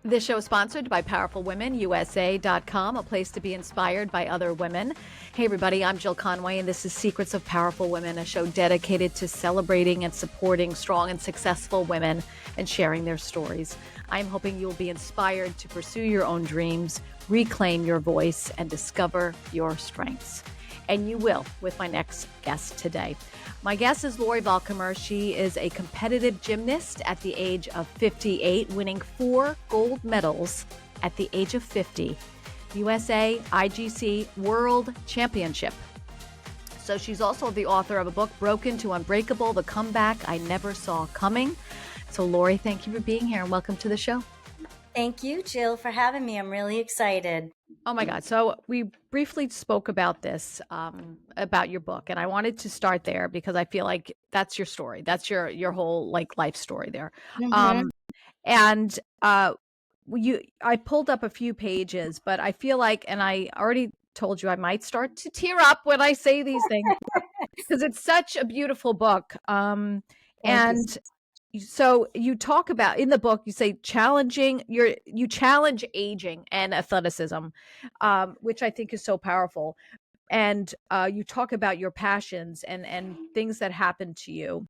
This show is sponsored by PowerfulWomenUSA.com, a place to be inspired by other women. Hey, everybody, I'm Jill Conway, and this is Secrets of Powerful Women, a show dedicated to celebrating and supporting strong and successful women and sharing their stories. I'm hoping you'll be inspired to pursue your own dreams, reclaim your voice, and discover your strengths. And you will with my next guest today. My guest is Lori Volkommer. She is a competitive gymnast at the age of 58, winning 4 gold medals at the age of 50, USA IGC World Championship. So she's also the author of a book, Broken to Unbreakable, The Comeback I Never Saw Coming. So Lori, thank you for being here and welcome to the show. Thank you, Jill, for having me. I'm really excited. Oh my God. So we briefly spoke about this, about your book, and I wanted to start there because I feel like that's your story. That's your whole life story there. Mm-hmm. I pulled up a few pages, but I feel like, and I already told you I might start to tear up when I say these things because it's such a beautiful book. Thank And you. so you talk about in the book, you say you challenge aging and athleticism, which I think is so powerful. And you talk about your passions and things that happened to you.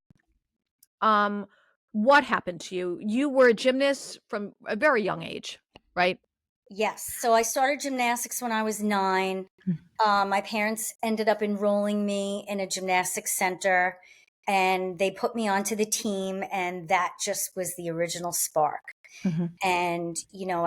What happened to you? You were a gymnast from a very young age, right? Yes. So I started gymnastics when I was 9. My parents ended up enrolling me in a gymnastics center, and they put me onto the team, and that just was the original spark. Mm-hmm. And,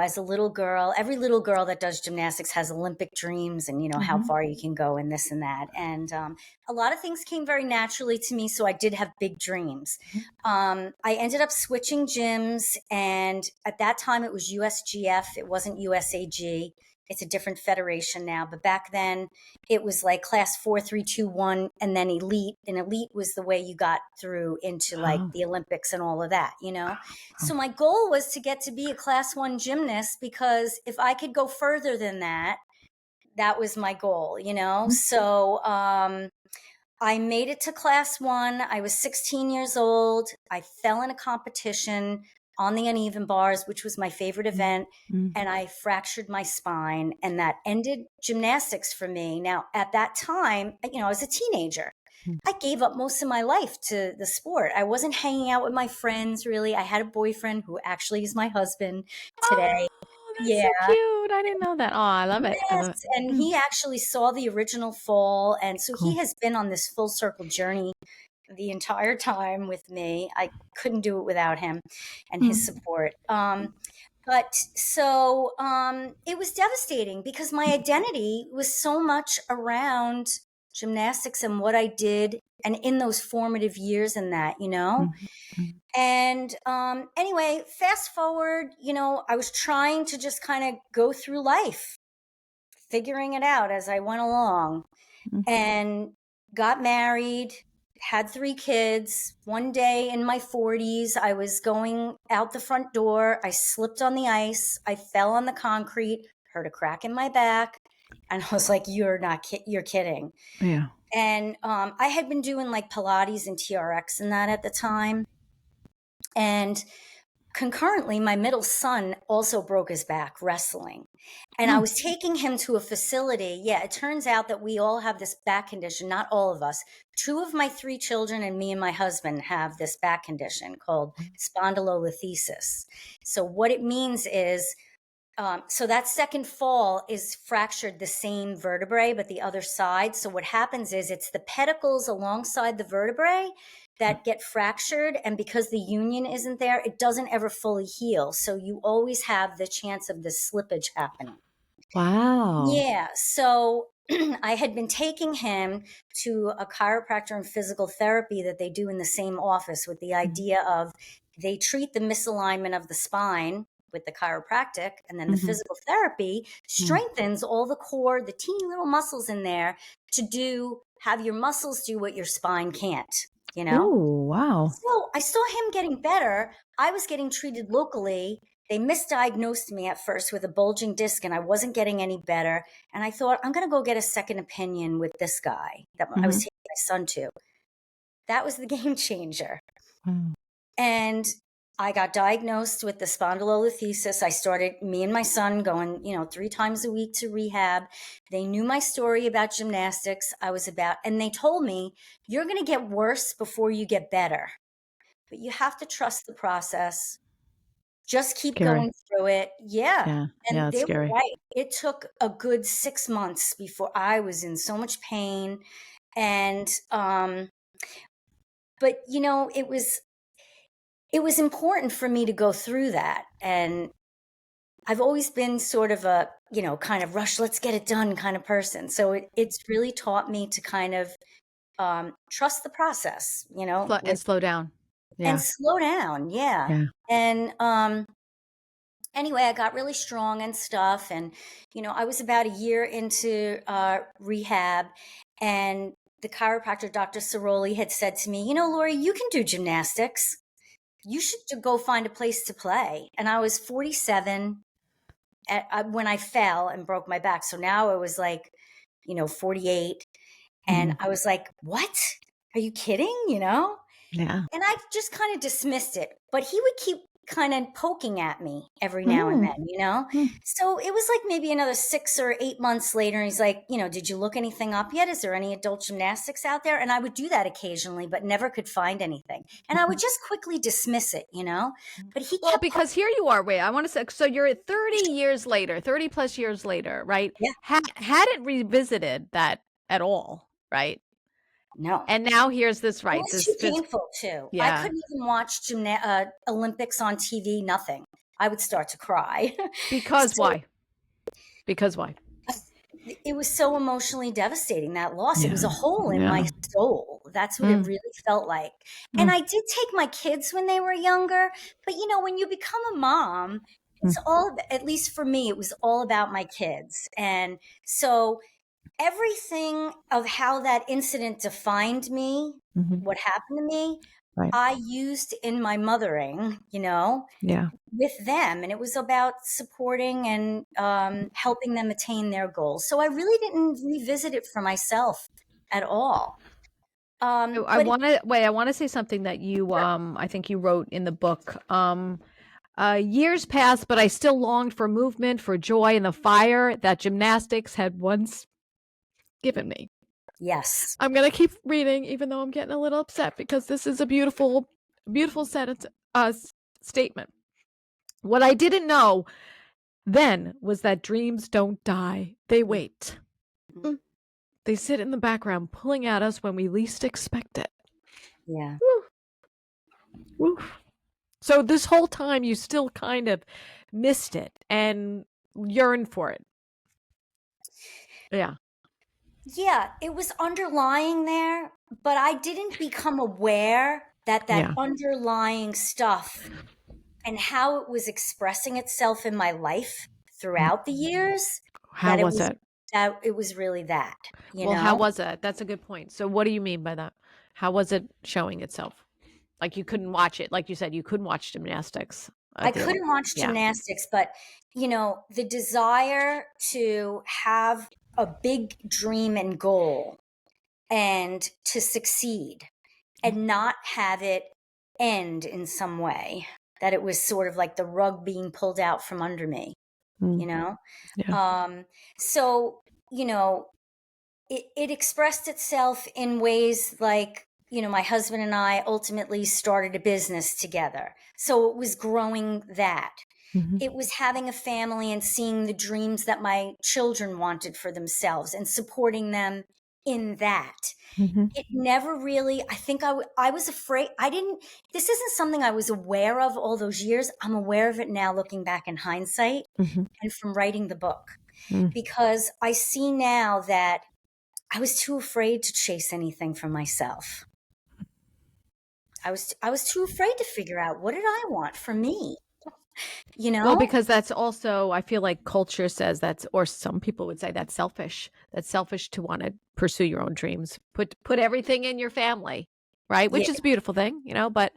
as a little girl, every little girl that does gymnastics has Olympic dreams and, how far you can go and this and that. And a lot of things came very naturally to me. So I did have big dreams. I ended up switching gyms. And at that time, it was USGF. It wasn't USAG. It's a different federation now. But back then, it was like class 4, 3, 2, 1, and then elite. And elite was the way you got through into the Olympics and all of that, So my goal was to get to be a class 1 gymnast, because if I could go further than that, that was my goal, So I made it to class 1. I was 16 years old. I fell in a competition on the uneven bars, which was my favorite event. And I fractured my spine, and that ended gymnastics for me. Now, at that time, I was a teenager. I gave up most of my life to the sport. I wasn't hanging out with my friends, really. I had a boyfriend who actually is my husband today. Oh, that's so cute. I didn't know that. Oh, I love it. Yes, and he actually saw the original fall. And so he has been on this full circle journey the entire time with me. I couldn't do it without him and his support. But so it was devastating because my identity was so much around gymnastics and what I did, and in those formative years and that, And anyway, fast forward, I was trying to just kind of go through life, figuring it out as I went along, and got married, had 3 kids. One day in my 40s, I was going out the front door. I slipped on the ice. I fell on the concrete, heard a crack in my back. And I was like, you're kidding. Yeah. And I had been doing Pilates and TRX and that at the time. And concurrently, my middle son also broke his back wrestling. And I was taking him to a facility. Yeah, it turns out that we all have this back condition, not all of us. 2 of my 3 children and me and my husband have this back condition called spondylolisthesis. So what it means is, so that second fall is fractured the same vertebrae, but the other side. So what happens is it's the pedicles alongside the vertebrae that get fractured. And because the union isn't there, it doesn't ever fully heal. So you always have the chance of the slippage happening. Wow. Yeah. So I had been taking him to a chiropractor and physical therapy that they do in the same office, with the idea of they treat the misalignment of the spine with the chiropractic, and then the physical therapy strengthens all the core, the teeny little muscles in there to have your muscles do what your spine can't, Oh, wow. So I saw him getting better. I was getting treated locally. They misdiagnosed me at first with a bulging disc, and I wasn't getting any better. And I thought, I'm going to go get a second opinion with this guy that I was taking my son to. That was the game changer. And I got diagnosed with the spondylolisthesis. I started, me and my son going, 3 times a week to rehab. They knew my story about gymnastics. And they told me, you're going to get worse before you get better, but you have to trust the process. Just keep Scary. going through it. Yeah. And it's they were scary. right. It took a good 6 months before I was in so much pain. And, but it was important for me to go through that. And I've always been sort of a, kind of rush, let's get it done kind of person. So it's really taught me to kind of trust the process, And slow down. And slow down. Yeah. And anyway, I got really strong and stuff. And, I was about a year into rehab, and the chiropractor, Dr. Ciroli, had said to me, Lori, you can do gymnastics. You should go find a place to play. And I was 47 when I fell and broke my back. So now I was like, 48. And I was like, what? Are you kidding? Yeah. And I just kind of dismissed it. But he would keep kind of poking at me every now and then, So it was like maybe another 6 or 8 months later. And he's like, did you look anything up yet? Is there any adult gymnastics out there? And I would do that occasionally, but never could find anything. And I would just quickly dismiss it, But he kept because here you are. Wait, I want to say, so you're at 30 plus years later, right? Yeah. Hadn't revisited that at all, right? No. And now here's this, right? It was too painful too. I couldn't even watch Olympics on TV, nothing. I would start to cry. Because why? Because why? It was so emotionally devastating, that loss. It was a hole in my soul. That's what it really felt like. And I did take my kids when they were younger, but when you become a mom, it's all, at least for me, it was all about my kids. And so everything of how that incident defined me, what happened to me, I used in my mothering, with them. And it was about supporting and helping them attain their goals. So I really didn't revisit it for myself at all. I want to say something that you, I think you wrote in the book. Years passed, but I still longed for movement, for joy, and the fire that gymnastics had once given me. Yes. I'm going to keep reading, even though I'm getting a little upset, because this is a beautiful, beautiful sentence, statement. What I didn't know then was that dreams don't die. They wait. They sit in the background, pulling at us when we least expect it. Yeah. Woo. Woo. So this whole time you still kind of missed it and yearned for it. Yeah. Yeah, it was underlying there, but I didn't become aware that underlying stuff and how it was expressing itself in my life throughout the years. How was it? That it was really that, how was it? That's a good point. So what do you mean by that? How was it showing itself? Like you couldn't watch it. Like you said, you couldn't watch gymnastics. I couldn't watch gymnastics, but the desire to have a big dream and goal and to succeed and not have it end in some way, that it was sort of like the rug being pulled out from under me, So, it expressed itself in ways like, my husband and I ultimately started a business together. So it was growing that. It was having a family and seeing the dreams that my children wanted for themselves and supporting them in that. It never really, I think I was afraid. This isn't something I was aware of all those years. I'm aware of it now, looking back in hindsight and from writing the book, because I see now that I was too afraid to chase anything for myself. I was too afraid to figure out, what did I want for me? Well, because that's also, I feel like culture says that's, or some people would say that's selfish. That's selfish to want to pursue your own dreams. Put everything in your family, right? Which is a beautiful thing, but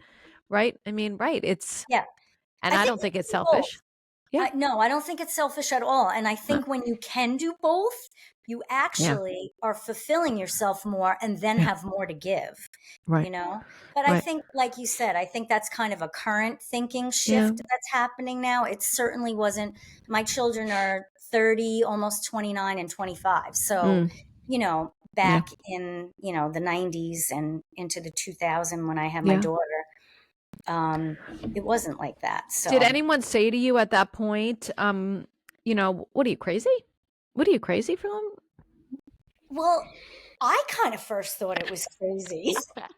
right. I mean, right. It's, and I don't think it's selfish. No, I don't think it's selfish at all. And I think when you can do both, you actually are fulfilling yourself more and then have more to give, Right. you know? But I think, like you said, I think that's kind of a current thinking shift that's happening now. It certainly wasn't. My children are 30, almost 29 and 25. So, you know, back in, you know, the 90s and into the 2000 when I had my daughter, it wasn't like that. So did anyone say to you at that point, you know, what are you, crazy? What are you, crazy for them? well, I kind of first thought it was crazy.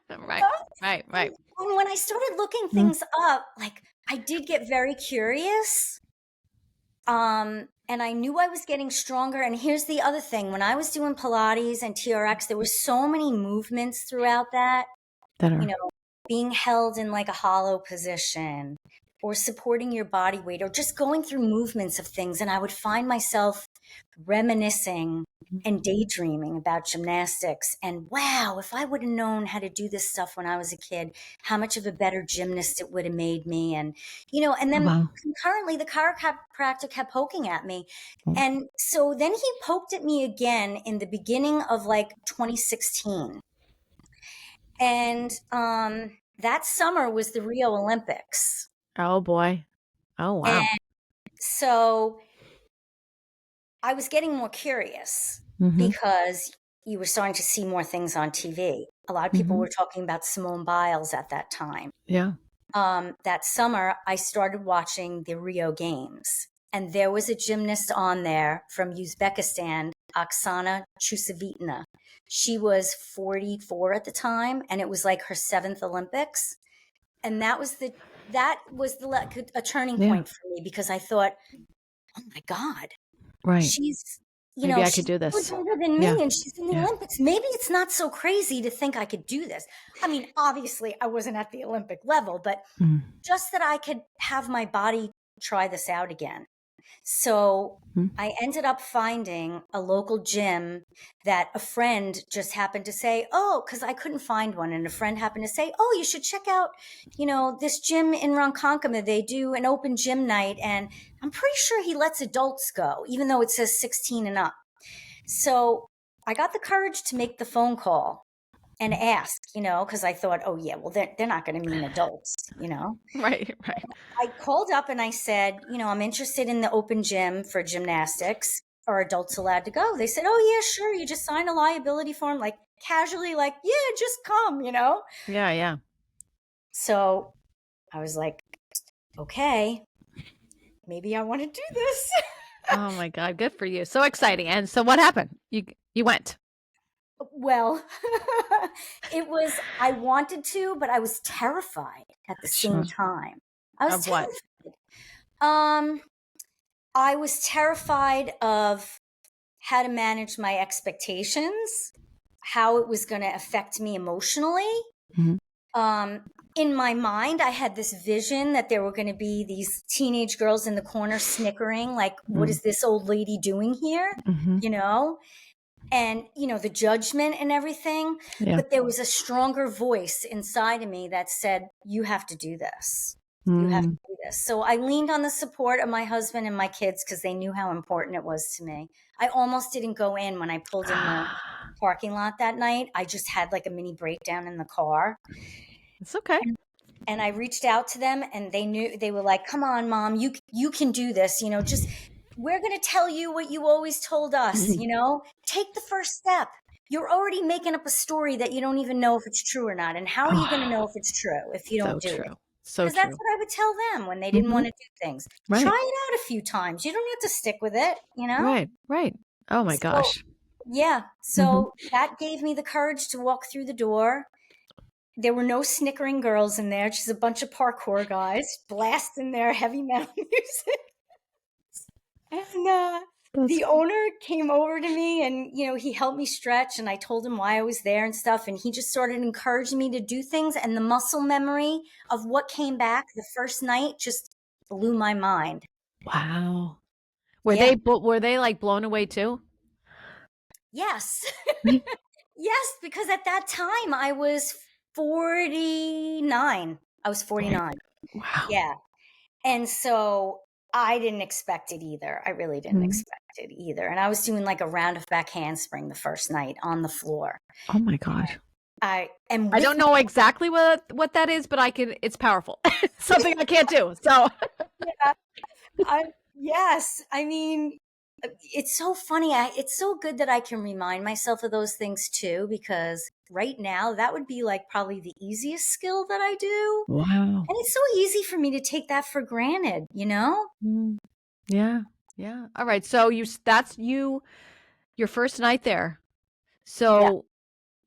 Right. And when I started looking things up, like I did get very curious. And I knew I was getting stronger. And here's the other thing. When I was doing Pilates and TRX, there were so many movements throughout that, you know, being held in like a hollow position or supporting your body weight or just going through movements of things. And I would find myself reminiscing and daydreaming about gymnastics. And wow, if I would have known how to do this stuff when I was a kid, how much of a better gymnast it would have made me. And, you know, and then concurrently the chiropractor kept poking at me. And so then he poked at me again in the beginning of like 2016. And that summer was the Rio Olympics. Oh boy. Oh wow. And so I was getting more curious because you were starting to see more things on TV. A lot of people were talking about Simone Biles at that time. Yeah. That summer, I started watching the Rio Games, and there was a gymnast on there from Uzbekistan, Oksana Chusovitina. She was 44 at the time, and it was like her 7th Olympics. And that was a turning point for me because I thought, oh my God, she's, you Maybe know, I could do this. she's older than me and she's in the Olympics. Maybe it's not so crazy to think I could do this. I mean, obviously I wasn't at the Olympic level, but just that I could have my body try this out again. So I ended up finding a local gym that a friend just happened to say, oh, because I couldn't find one. And a friend happened to say, oh, you should check out, you know, this gym in Ronkonkoma. They do an open gym night. And I'm pretty sure he lets adults go, even though it says 16 and up. So I got the courage to make the phone call and ask, you know, because I thought, oh, yeah, well, they're not going to mean adults, you know? Right. I called up and I said, you know, I'm interested in the open gym for gymnastics. Are adults allowed to go? They said, oh, yeah, sure. You just sign a liability form, like casually, like, yeah, just come, you know? Yeah. So I was like, okay, maybe I want to do this. Oh my God. Good for you. So exciting. And so what happened? You went. Well, I wanted to, but I was terrified at the same time. I was terrified. I was terrified of how to manage my expectations, how it was going to affect me emotionally. In my mind, I had this vision that there were going to be these teenage girls in the corner snickering, like, what is this old lady doing here? You know? And, you know, the judgment and everything. But there was a stronger voice inside of me that said, you have to do this. You have to do this. So I leaned on the support of my husband and my kids because they knew how important it was to me. I almost didn't go in when I pulled in the parking lot that night. I just had like a mini breakdown in the car. It's okay. And I reached out to them and they were like, come on, Mom, you can do this. You know, just, we're going to tell you what you always told us, you know, take the first step. You're already making up a story that you don't even know if it's true or not. And how are you going to know if it's true if you don't do it? So Because that's what I would tell them when they didn't want to do things. Try it out a few times. You don't have to stick with it, you know? Right. Oh my gosh. Yeah. So that gave me the courage to walk through the door. There were no snickering girls in there, just a bunch of parkour guys blasting their heavy metal music. And the owner came over to me and, you know, he helped me stretch and I told him why I was there and stuff. And he just started encouraging me to do things. And the muscle memory of what came back the first night just blew my mind. Wow. Were they like blown away too? Yes. Yes, because at that time I was 49. I was 49. Wow. Yeah. And so I didn't expect it either. I really didn't expect expected either. And I was doing like a round of back handspring the first night on the floor. Oh my God. I don't know exactly what that is, but it's powerful. Something I can't do. So yeah, yes. I mean, it's so funny. It's so good that I can remind myself of those things too, because right now that would be like probably the easiest skill that I do. Wow. And it's so easy for me to take that for granted, you know? Yeah. Yeah. All right. So that's your first night there. So,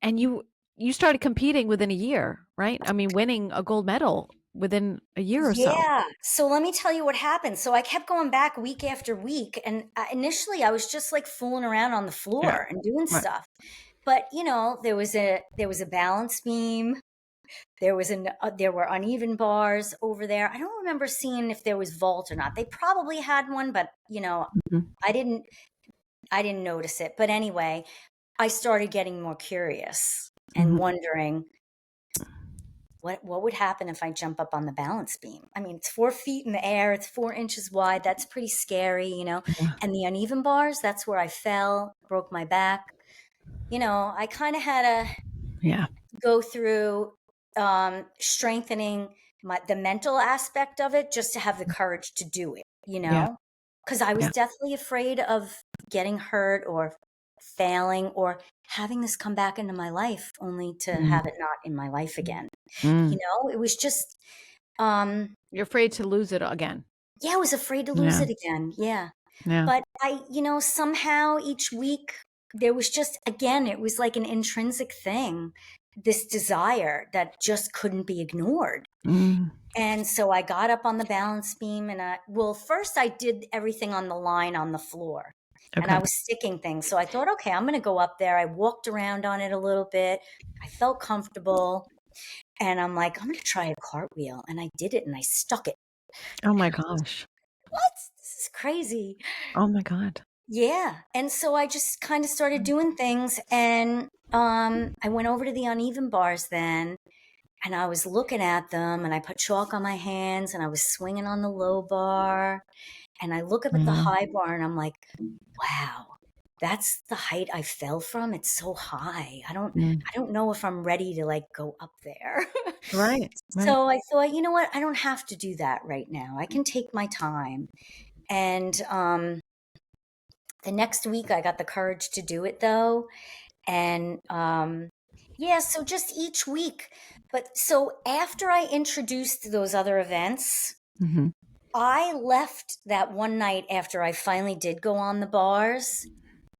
and you started competing within a year, right? I mean, winning a gold medal within a year or so. Yeah. So let me tell you what happened. So I kept going back week after week. And initially I was just like fooling around on the floor and doing stuff. But, you know, there was a balance beam. There were uneven bars over there. I don't remember seeing if there was vault or not. They probably had one, but you know, I didn't notice it. But anyway, I started getting more curious and wondering what would happen if I jump up on the balance beam. I mean, it's 4 feet in the air, it's 4 inches wide. That's pretty scary, you know. Yeah. And the uneven bars, that's where I fell, broke my back. You know, I kind of had to go through strengthening the mental aspect of it just to have the courage to do it, you know, because I was definitely afraid of getting hurt or failing or having this come back into my life only to have it not in my life again. You know, it was just you're afraid to lose it again. Yeah, I was afraid to lose it again. Yeah. But you know, somehow each week there was just, again, it was like an intrinsic thing, this desire that just couldn't be ignored. And so I got up on the balance beam and first I did everything on the line on the floor. And I was sticking things. So I thought, okay, I'm going to go up there. I walked around on it a little bit. I felt comfortable. And I'm like, I'm going to try a cartwheel. And I did it and I stuck it. Oh my gosh. What? This is crazy. Oh my God. Yeah. And so I just kind of started doing things. And I went over to the uneven bars then. And I was looking at them and I put chalk on my hands and I was swinging on the low bar. And I look up at the high bar and I'm like, wow, that's the height I fell from. It's so high. I don't know if I'm ready to like go up there. Right. So I thought, you know what? I don't have to do that right now. I can take my time. And the next week I got the courage to do it though. And so just each week. But so after I introduced those other events, I left that one night after I finally did go on the bars,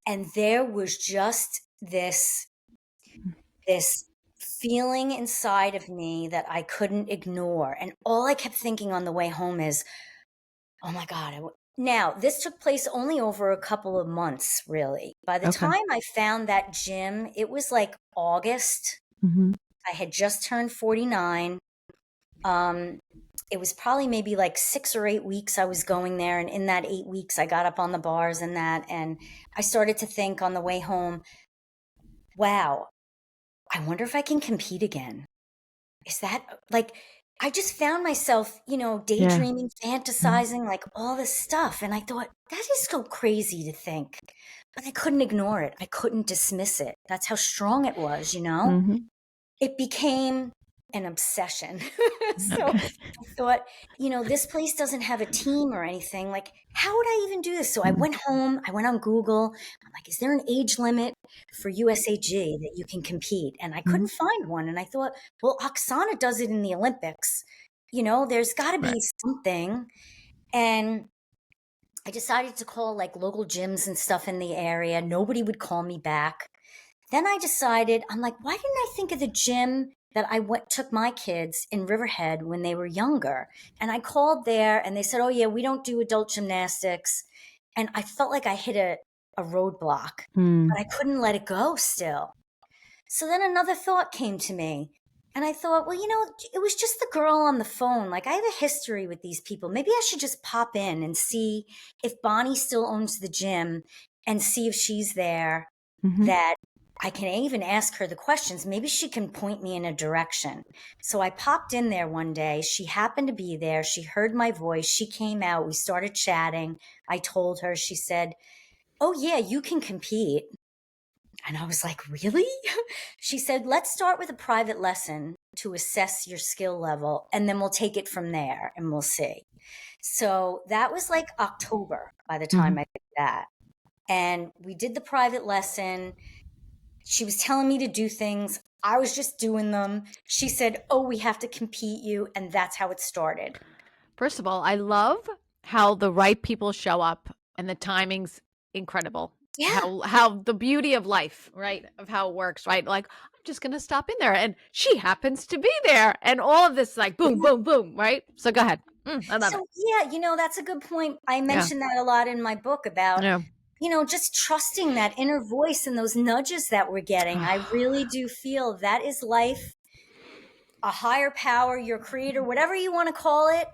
and there was just this feeling inside of me that I couldn't ignore. And all I kept thinking on the way home is, oh my God. Now, this took place only over a couple of months, really. By the time I found that gym, it was like August. I had just turned 49. It was probably maybe like 6 or 8 weeks I was going there. And in that 8 weeks, I got up on the bars and that. And I started to think on the way home, wow, I wonder if I can compete again. Is that like, I just found myself, you know, daydreaming, fantasizing, like all this stuff. And I thought, that is so crazy to think. But I couldn't ignore it. I couldn't dismiss it. That's how strong it was, you know? It became an obsession. So I thought, you know, this place doesn't have a team or anything. Like, how would I even do this? So I went home, I went on Google. I'm like, is there an age limit for USAG that you can compete? And I couldn't find one. And I thought, well, Oksana does it in the Olympics. You know, there's got to be something. And I decided to call like local gyms and stuff in the area. Nobody would call me back. Then I decided, I'm like, why didn't I think of the gym that I took my kids in Riverhead when they were younger? And I called there and they said, oh yeah, we don't do adult gymnastics. And I felt like I hit a roadblock, but I couldn't let it go still. So then another thought came to me and I thought, well, you know, it was just the girl on the phone. Like I have a history with these people. Maybe I should just pop in and see if Bonnie still owns the gym and see if she's there, that I can even ask her the questions. Maybe she can point me in a direction. So I popped in there one day. She happened to be there. She heard my voice. She came out. We started chatting. I told her, she said, oh yeah, you can compete. And I was like, really? She said, let's start with a private lesson to assess your skill level, and then we'll take it from there and we'll see. So that was like October by the time I did that. And we did the private lesson. She was telling me to do things. I was just doing them. She said, oh, we have to compete you. And that's how it started. First of all, I love how the right people show up and the timing's incredible. Yeah. How the beauty of life, right? Of how it works, right? Like, I'm just gonna stop in there and she happens to be there. And all of this like boom, boom, boom, right? So go ahead. I love it. So yeah, that's a good point. I Yeah. mentioned that a lot in my book about, Yeah. just trusting that inner voice and those nudges that we're getting. I really do feel that is life, a higher power, your creator, whatever you want to call it.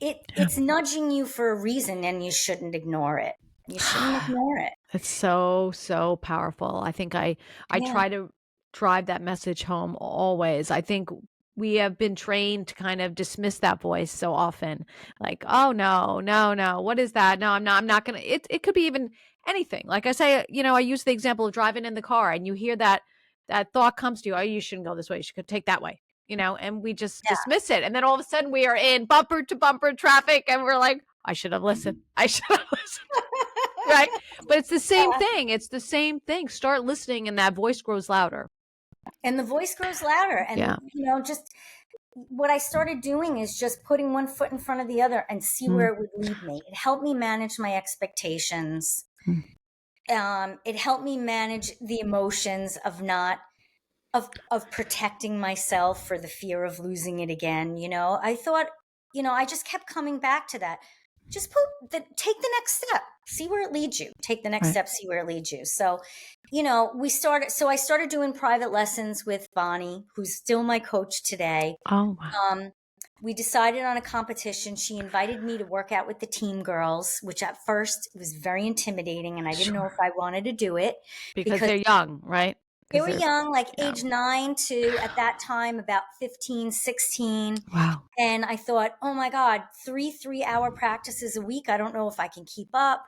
It's nudging you for a reason, and you shouldn't ignore it. You shouldn't ignore it. It's so powerful. I think I Yeah. try to drive that message home always. I think we have been trained to kind of dismiss that voice so often. Like, oh no, no, no. What is that? No, I'm not gonna it could be even anything. Like I say, I use the example of driving in the car and you hear that thought comes to you, oh, you shouldn't go this way, you should take that way. And we just Yeah. dismiss it. And then all of a sudden we are in bumper to bumper traffic and we're like, I should have listened. I should have listened. Right. But it's the same thing. It's the same thing. Start listening and that voice grows louder. And the voice grows louder. And, just what I started doing is just putting one foot in front of the other and see where it would lead me. It helped me manage my expectations. It helped me manage the emotions of not of protecting myself for the fear of losing it again. I thought, I just kept coming back to that. Just take the next step, see where it leads you. Take the next step, see where it leads you. So, I started doing private lessons with Bonnie, who's still my coach today. Oh, wow. We decided on a competition. She invited me to work out with the team girls, which at first was very intimidating, and I didn't know if I wanted to do it because they're young, right? They were young, like age 9 to, at that time, about 15, 16. Wow. And I thought, oh my God, 3-hour practices a week. I don't know if I can keep up.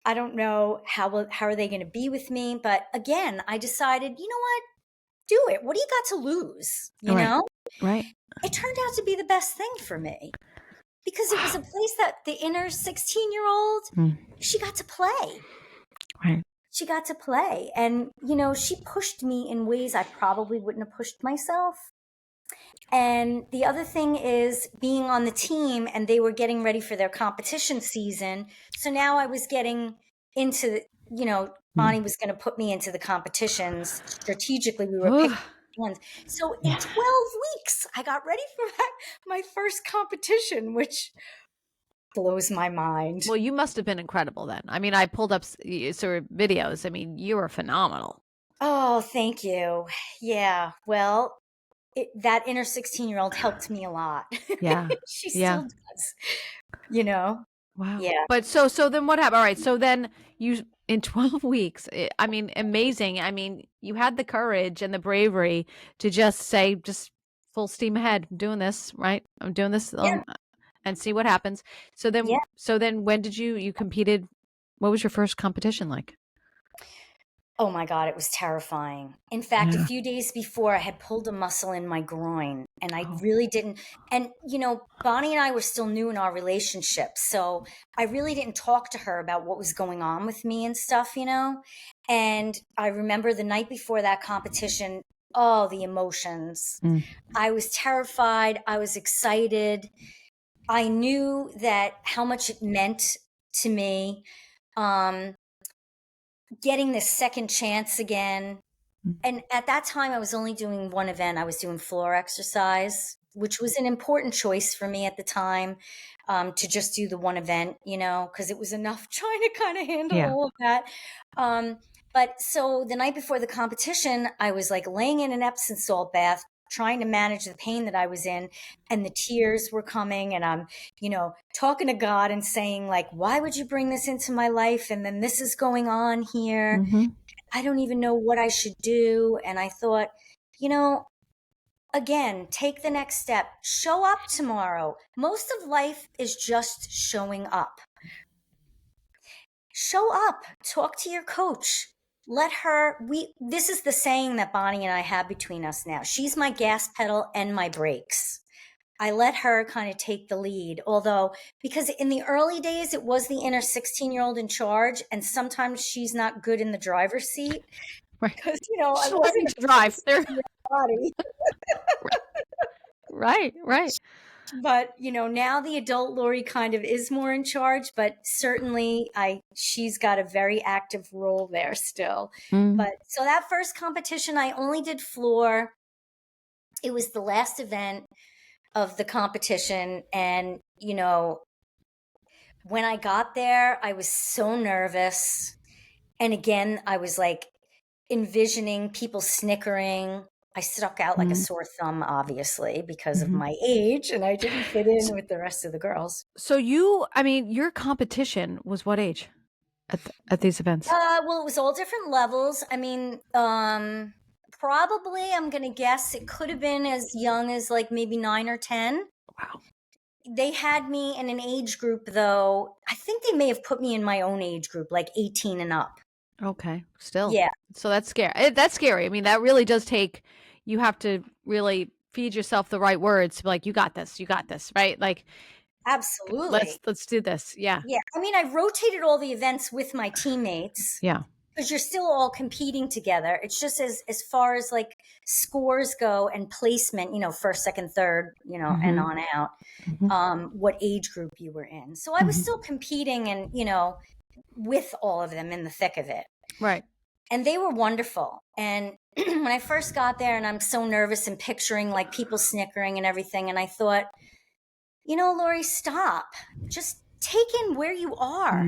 I don't know how are they going to be with me. But again, I decided, you know what? Do it. What do you got to lose? You know? Right. It turned out to be the best thing for me because it was a place that the inner 16-year-old, she got to play. Right. She got to play. And, she pushed me in ways I probably wouldn't have pushed myself. And the other thing is being on the team, and they were getting ready for their competition season. So now I was getting into, Bonnie was going to put me into the competitions. Strategically, we were picking ones. So in 12 weeks, I got ready for my first competition, which blows my mind. Well, you must have been incredible then. I mean, I pulled up sort of videos. I mean, you were phenomenal. Oh, thank you. Yeah. Well, that inner 16-year-old helped me a lot. Yeah. She still does, Wow. Yeah. But so then what happened? All right. So then you, in 12 weeks, I mean, amazing. I mean, you had the courage and the bravery to just say, just full steam ahead, I'm doing this, right? I'm doing this and see what happens. So then when did you competed? What was your first competition like? Oh my God, it was terrifying. In fact, a few days before, I had pulled a muscle in my groin and I really didn't. And, Bonnie and I were still new in our relationship. So I really didn't talk to her about what was going on with me and stuff, And I remember the night before that competition, all the emotions. I was terrified. I was excited. I knew that how much it meant to me. Getting this second chance again. And at that time, I was only doing one event. I was doing floor exercise, which was an important choice for me at the time, to just do the one event, because it was enough trying to kind of handle all of that. But so the night before the competition, I was like laying in an Epsom salt bath, trying to manage the pain that I was in, and the tears were coming, and I'm, talking to God and saying like, why would you bring this into my life? And then this is going on here. I don't even know what I should do. And I thought, again, take the next step, show up tomorrow. Most of life is just showing up. show up, talk to your coach. Let her, this is the saying that Bonnie and I have between us now. She's my gas pedal and my brakes. I let her kind of take the lead, although, because in the early days, it was the inner 16-year-old in charge. And sometimes she's not good in the driver's seat Right. because, I She's learning wasn't to drive. There. body. Right. But, now the adult Lori kind of is more in charge, but certainly she's got a very active role there still. Mm. But so that first competition, I only did floor. It was the last event of the competition. And, when I got there, I was so nervous. And again, I was like envisioning people snickering. I stuck out like a sore thumb, obviously, because of my age, and I didn't fit in with the rest of the girls. So your competition was what age at these events? Well, it was all different levels. I mean, probably I'm going to guess it could have been as young as like maybe 9 or 10. Wow. They had me in an age group, though. I think they may have put me in my own age group, like 18 and up. Okay. Still. Yeah. So that's scary. That's scary. I mean, that really does take, you have to really feed yourself the right words to be like, you got this, right? Like, Absolutely. let's do this. Yeah. Yeah. I mean, I rotated all the events with my teammates. Yeah. Because you're still all competing together. It's just as far as like scores go and placement, first, second, third, and on out, what age group you were in. So I was still competing and, with all of them in the thick of it. Right. And they were wonderful. And when I first got there, and I'm so nervous and picturing like people snickering and everything, and I thought, Lori, stop. Just take in where you are.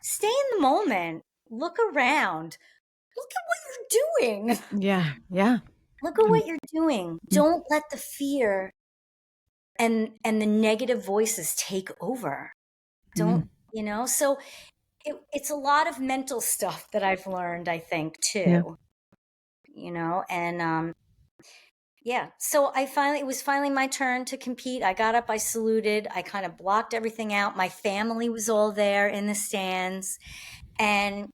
Stay in the moment. Look around. Look at what you're doing. Yeah. Look at what you're doing. Don't let the fear and the negative voices take over. Don't, so it's a lot of mental stuff that I've learned, I think, too. And so it was finally my turn to compete. I got up, I saluted, I kind of blocked everything out. My family was all there in the stands. And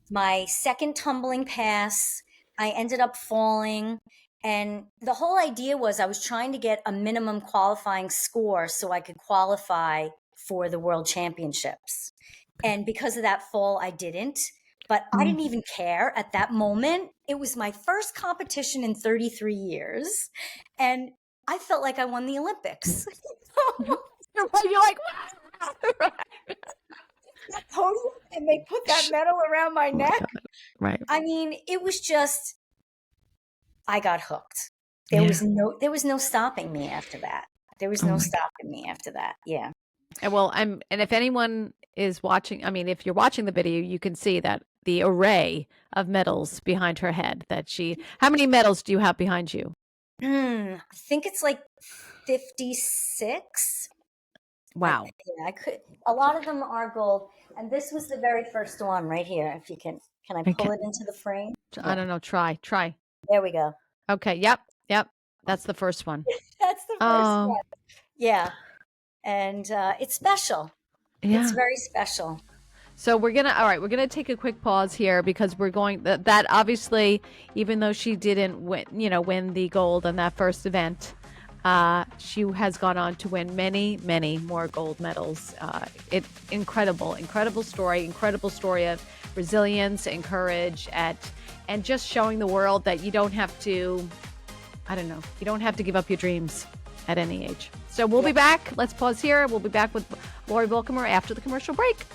my second tumbling pass, I ended up falling. And the whole idea was I was trying to get a minimum qualifying score so I could qualify for the World Championships. And because of that fall, I didn't. But I didn't even care at that moment. It was my first competition in 33 years. And I felt like I won the Olympics. You're like, that podium, and they put that medal around my neck. Right. I mean, it was just, I got hooked. There was no stopping me after that. Yeah. Well, and if anyone is watching, I mean, if you're watching the video, you can see that the array of medals behind her head how many medals do you have behind you? I think it's like 56. Wow. A lot of them are gold. And this was the very first one right here. If you can I pull it into the frame? I don't know. Try. There we go. Okay. Yep. That's the first one. That's the first one. Yeah. And it's special. Yeah. It's very special. So we're gonna take a quick pause here because we're going that obviously, even though she didn't win the gold on that first event, she has gone on to win many, many more gold medals. Incredible story of resilience and courage and just showing the world that you don't have to, you don't have to give up your dreams at any age. So we'll be back. Let's pause here. We'll be back with Lori Volkommer after the commercial break.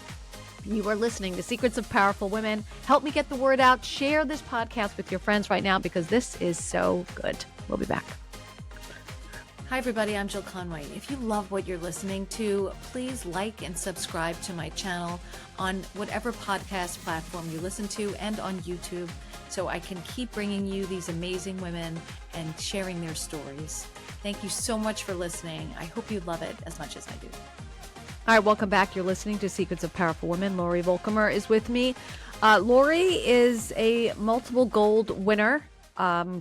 You are listening to Secrets of Powerful Women. Help me get the word out. Share this podcast with your friends right now because this is so good. We'll be back. Hi, everybody. I'm Jill Conway. If you love what you're listening to, please like and subscribe to my channel on whatever podcast platform you listen to and on YouTube so I can keep bringing you these amazing women and sharing their stories. Thank you so much for listening. I hope you love it as much as I do. All right, welcome back. You're listening to Secrets of Powerful Women. Lori Volkommer is with me. Lori is a multiple gold winner,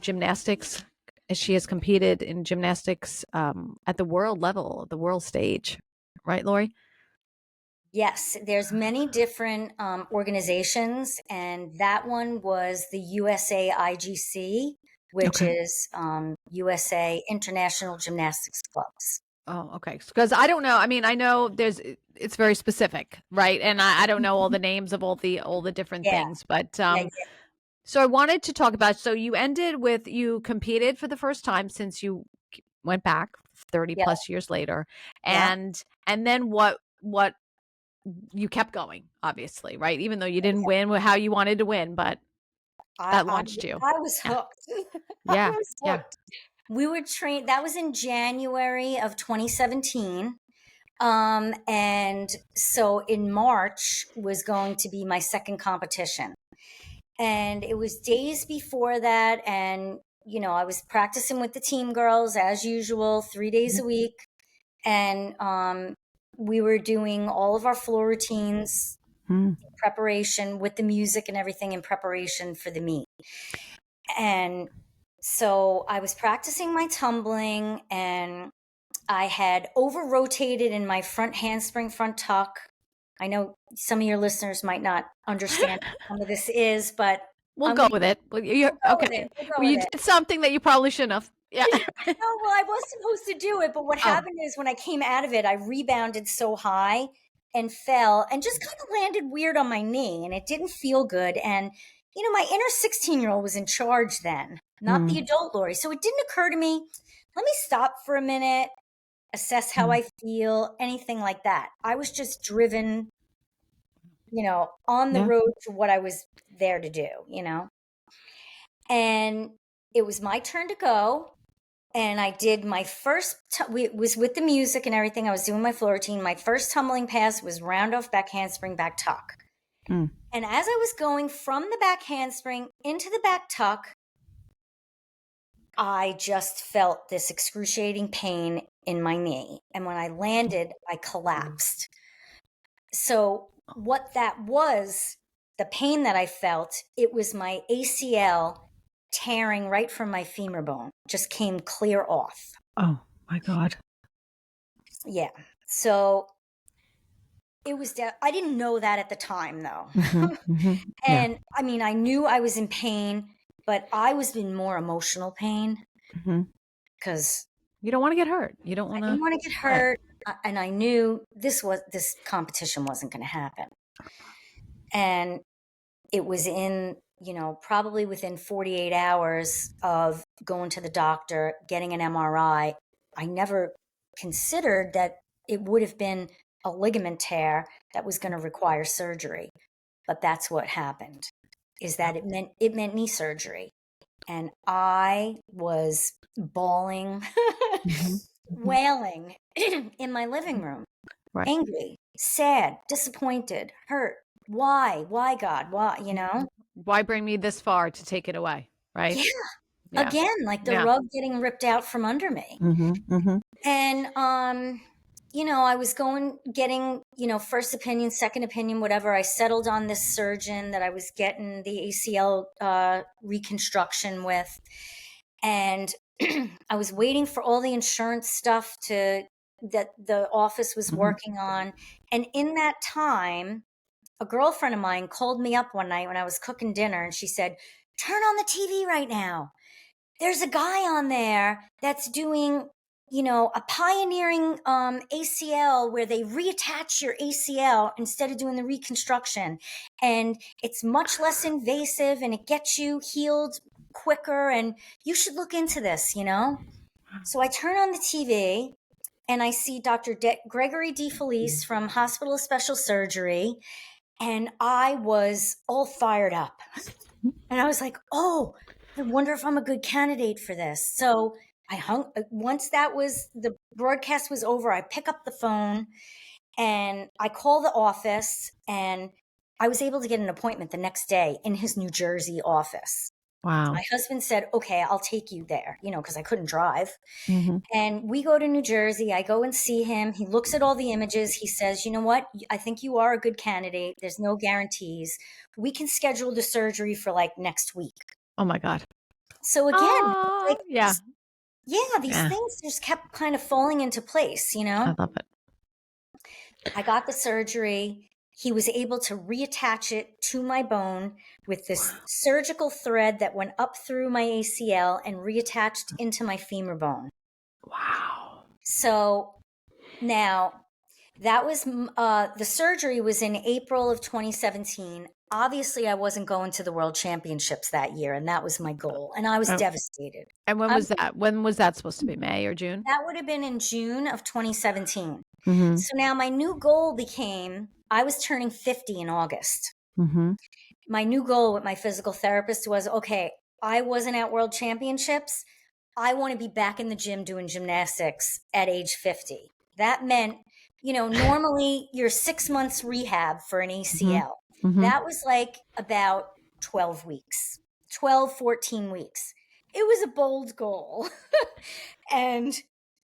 gymnastics. She has competed in gymnastics at the world level, the world stage. Right, Lori? Yes, there's many different organizations, and that one was the USA IGC, which Okay. is USA International Gymnastics Clubs. Oh, okay. Because I don't know. I mean, I know it's very specific, right? And I don't know all the names of all the different Yeah, things, but yeah, so I wanted to talk about. So you competed for the first time since you went back 30 yeah, plus years later, yeah. and then what you kept going, obviously, right? Even though you didn't win how you wanted to win, but I, that I, launched you. I was Yeah, hooked. I yeah, was yeah. hooked. We were trained, that was in January of 2017. And so in March was going to be my second competition. And it was days before that. And, I was practicing with the team girls as usual, 3 days a week. And we were doing all of our floor routines, Mm. preparation with the music and everything in preparation for the meet. And so I was practicing my tumbling, and I had over rotated in my front handspring, front tuck. I know some of your listeners might not understand what some of this is, but We'll I'm go going to with it. You're go with it. okay. We'll go Well, with you it. did something that you probably shouldn't have. Yeah. No, well, I was supposed to do it, but what Oh, happened is when I came out of it, I rebounded so high and fell and just kind of landed weird on my knee, and it didn't feel good. And my inner 16-year-old was in charge then, not the Mm. adult Lori. So it didn't occur to me, let me stop for a minute, assess how Mm. I feel, anything like that. I was just driven, on the Yeah. road to what I was there to do, and it was my turn to go. And I did my first, it was with the music and everything. I was doing my floor routine. My first tumbling pass was round off back handspring, back tuck. Mm. And as I was going from the back handspring into the back tuck, I just felt this excruciating pain in my knee. And when I landed, I collapsed. So, what that was, the pain that I felt, it was my ACL tearing right from my femur bone, just came clear off. Oh my God. Yeah. So it was, I didn't know that at the time though. Yeah. And I mean, I knew I was in pain, but I was in more emotional pain because you don't want to get hurt. You don't want I to. didn't want to get hurt. And I knew this competition wasn't going to happen. And it was in, probably within 48 hours of going to the doctor, getting an MRI. I never considered that it would have been a ligament tear that was going to require surgery. But that's what happened, is that it meant knee surgery. And I was bawling, wailing in my living room, Right. angry, sad, disappointed, hurt. Why, God? Why, Why bring me this far to take it away? Right. Yeah. Yeah. Again, like the Yeah. rug getting ripped out from under me. And, I was getting, first opinion, second opinion, whatever. I settled on this surgeon that I was getting the ACL reconstruction with. And I was waiting for all the insurance stuff that the office was working on. And in that time, a girlfriend of mine called me up one night when I was cooking dinner, and she said, "Turn on the TV right now. There's a guy on there that's doing, a pioneering ACL where they reattach your ACL instead of doing the reconstruction. And it's much less invasive and it gets you healed quicker. And you should look into this, So I turn on the TV and I see Dr. Gregory DeFelice from Hospital of Special Surgery. And I was all fired up. And I was like, oh, I wonder if I'm a good candidate for this. So once the broadcast was over, I pick up the phone and I call the office, and I was able to get an appointment the next day in his New Jersey office. Wow. My husband said, okay, I'll take you there, because I couldn't drive. And we go to New Jersey. I go and see him. He looks at all the images. He says, you know what? I think you are a good candidate. There's no guarantees. We can schedule the surgery for like next week. Oh my God. So again, like, Yeah. these things just kept kind of falling into place, I love it. I got the surgery. He was able to reattach it to my bone with this surgical thread that went up through my ACL and reattached into my femur bone. Wow. So now that was the surgery was in April of 2017. Obviously, I wasn't going to the World Championships that year, and that was my goal. And I was Oh, devastated. and when was that? When was that supposed to be? May or June? That would have been in June of 2017. Mm-hmm. So now my new goal became I was turning 50 in August. Mm-hmm. My new goal with my physical therapist was, okay, I wasn't at World Championships. I want to be back in the gym doing gymnastics at age 50. That meant, normally you're 6 months rehab for an ACL. Mm-hmm. That was like about 12 weeks, 12, 14 weeks. It was a bold goal and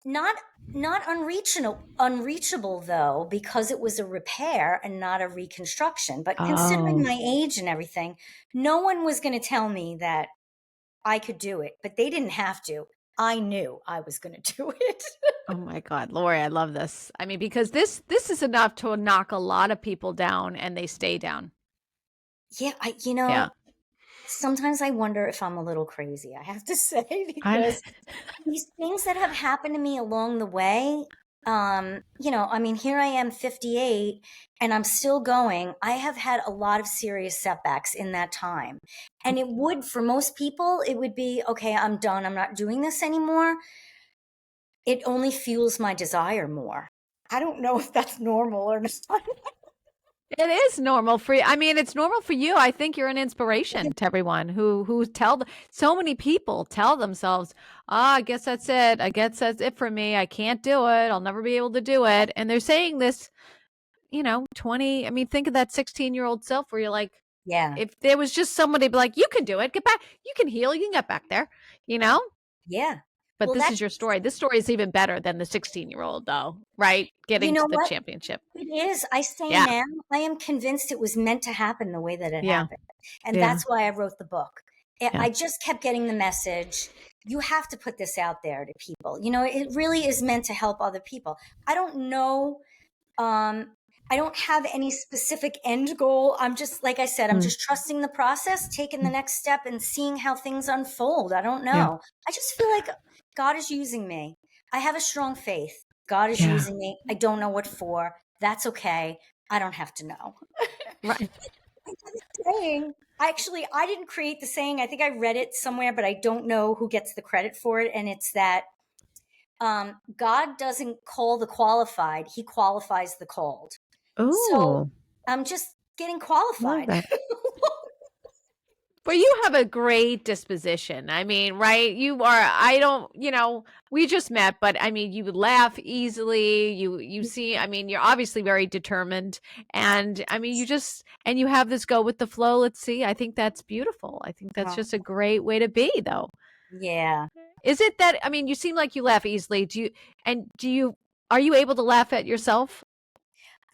not unreachable though, because it was a repair and not a reconstruction. But considering my age and everything, no one was going to tell me that I could do it, but they didn't have to. I knew I was going to do it. Oh my God, Lori, I love this. I mean, because this is enough to knock a lot of people down and they stay down. Yeah, sometimes I wonder if I'm a little crazy, I have to say, because these things that have happened to me along the way, here I am 58 and I'm still going. I have had a lot of serious setbacks in that time. And it would, for most people, it would be, okay, I'm done. I'm not doing this anymore. It only fuels my desire more. I don't know if that's normal or not. It is normal for you. I mean, it's normal for you. I think you're an inspiration to everyone who so many people tell themselves, I guess that's it. I guess that's it for me. I can't do it. I'll never be able to do it. And they're saying this, 20, I mean, think of that 16-year-old self where you're like, Yeah. if there was just somebody be like, you can do it, get back, you can heal, you can get back there, Yeah. But this is your story. This story is even better than the 16-year-old though, right? Getting to the championship. It is. I say now, I am convinced it was meant to happen the way that it happened. And that's why I wrote the book. I just kept getting the message, you have to put this out there to people. It really is meant to help other people. I don't know. I don't have any specific end goal. I'm just, like I said, I'm just trusting the process, taking the next step and seeing how things unfold. I don't know. I just feel like God is using me. I have a strong faith. God is using me. I don't know what for. That's okay. I don't have to know. Right. Saying, actually, I didn't create the saying. I think I read it somewhere, but I don't know who gets the credit for it. And it's that God doesn't call the qualified. He qualifies the called. So I'm just getting qualified. But you have a great disposition. I mean, right? We just met, but I mean, you laugh easily. You see, I mean, you're obviously very determined. And I mean, and you have this go with the flow. Let's see. I think that's beautiful. I think that's just a great way to be though. Yeah. Is it that, I mean, you seem like you laugh easily. Are you able to laugh at yourself?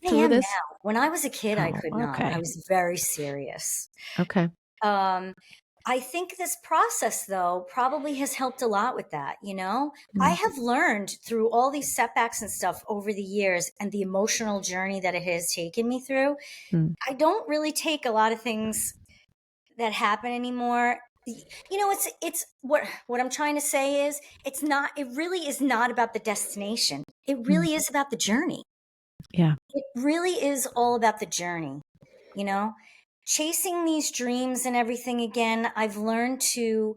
I am now. When I was a kid, I could not. I was very serious. Okay. I think this process, though, probably has helped a lot with that. I have learned through all these setbacks and stuff over the years and the emotional journey that it has taken me through. I don't really take a lot of things that happen anymore. It's what I'm trying to say is it really is not about the destination. It really is about the journey. Yeah. It really is all about the journey, chasing these dreams and everything. Again, I've learned to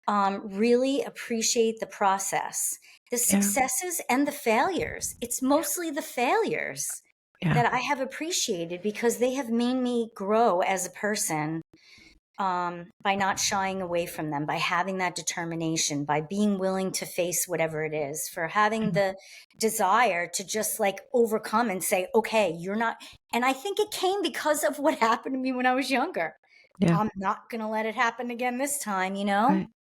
really appreciate the process, the successes and the failures. It's mostly the failures that I have appreciated because they have made me grow as a person. By not shying away from them, by having that determination, by being willing to face whatever it is, for having the desire to just like overcome and say, okay, you're not. And I think it came because of what happened to me when I was younger. Yeah. I'm not going to let it happen again this time,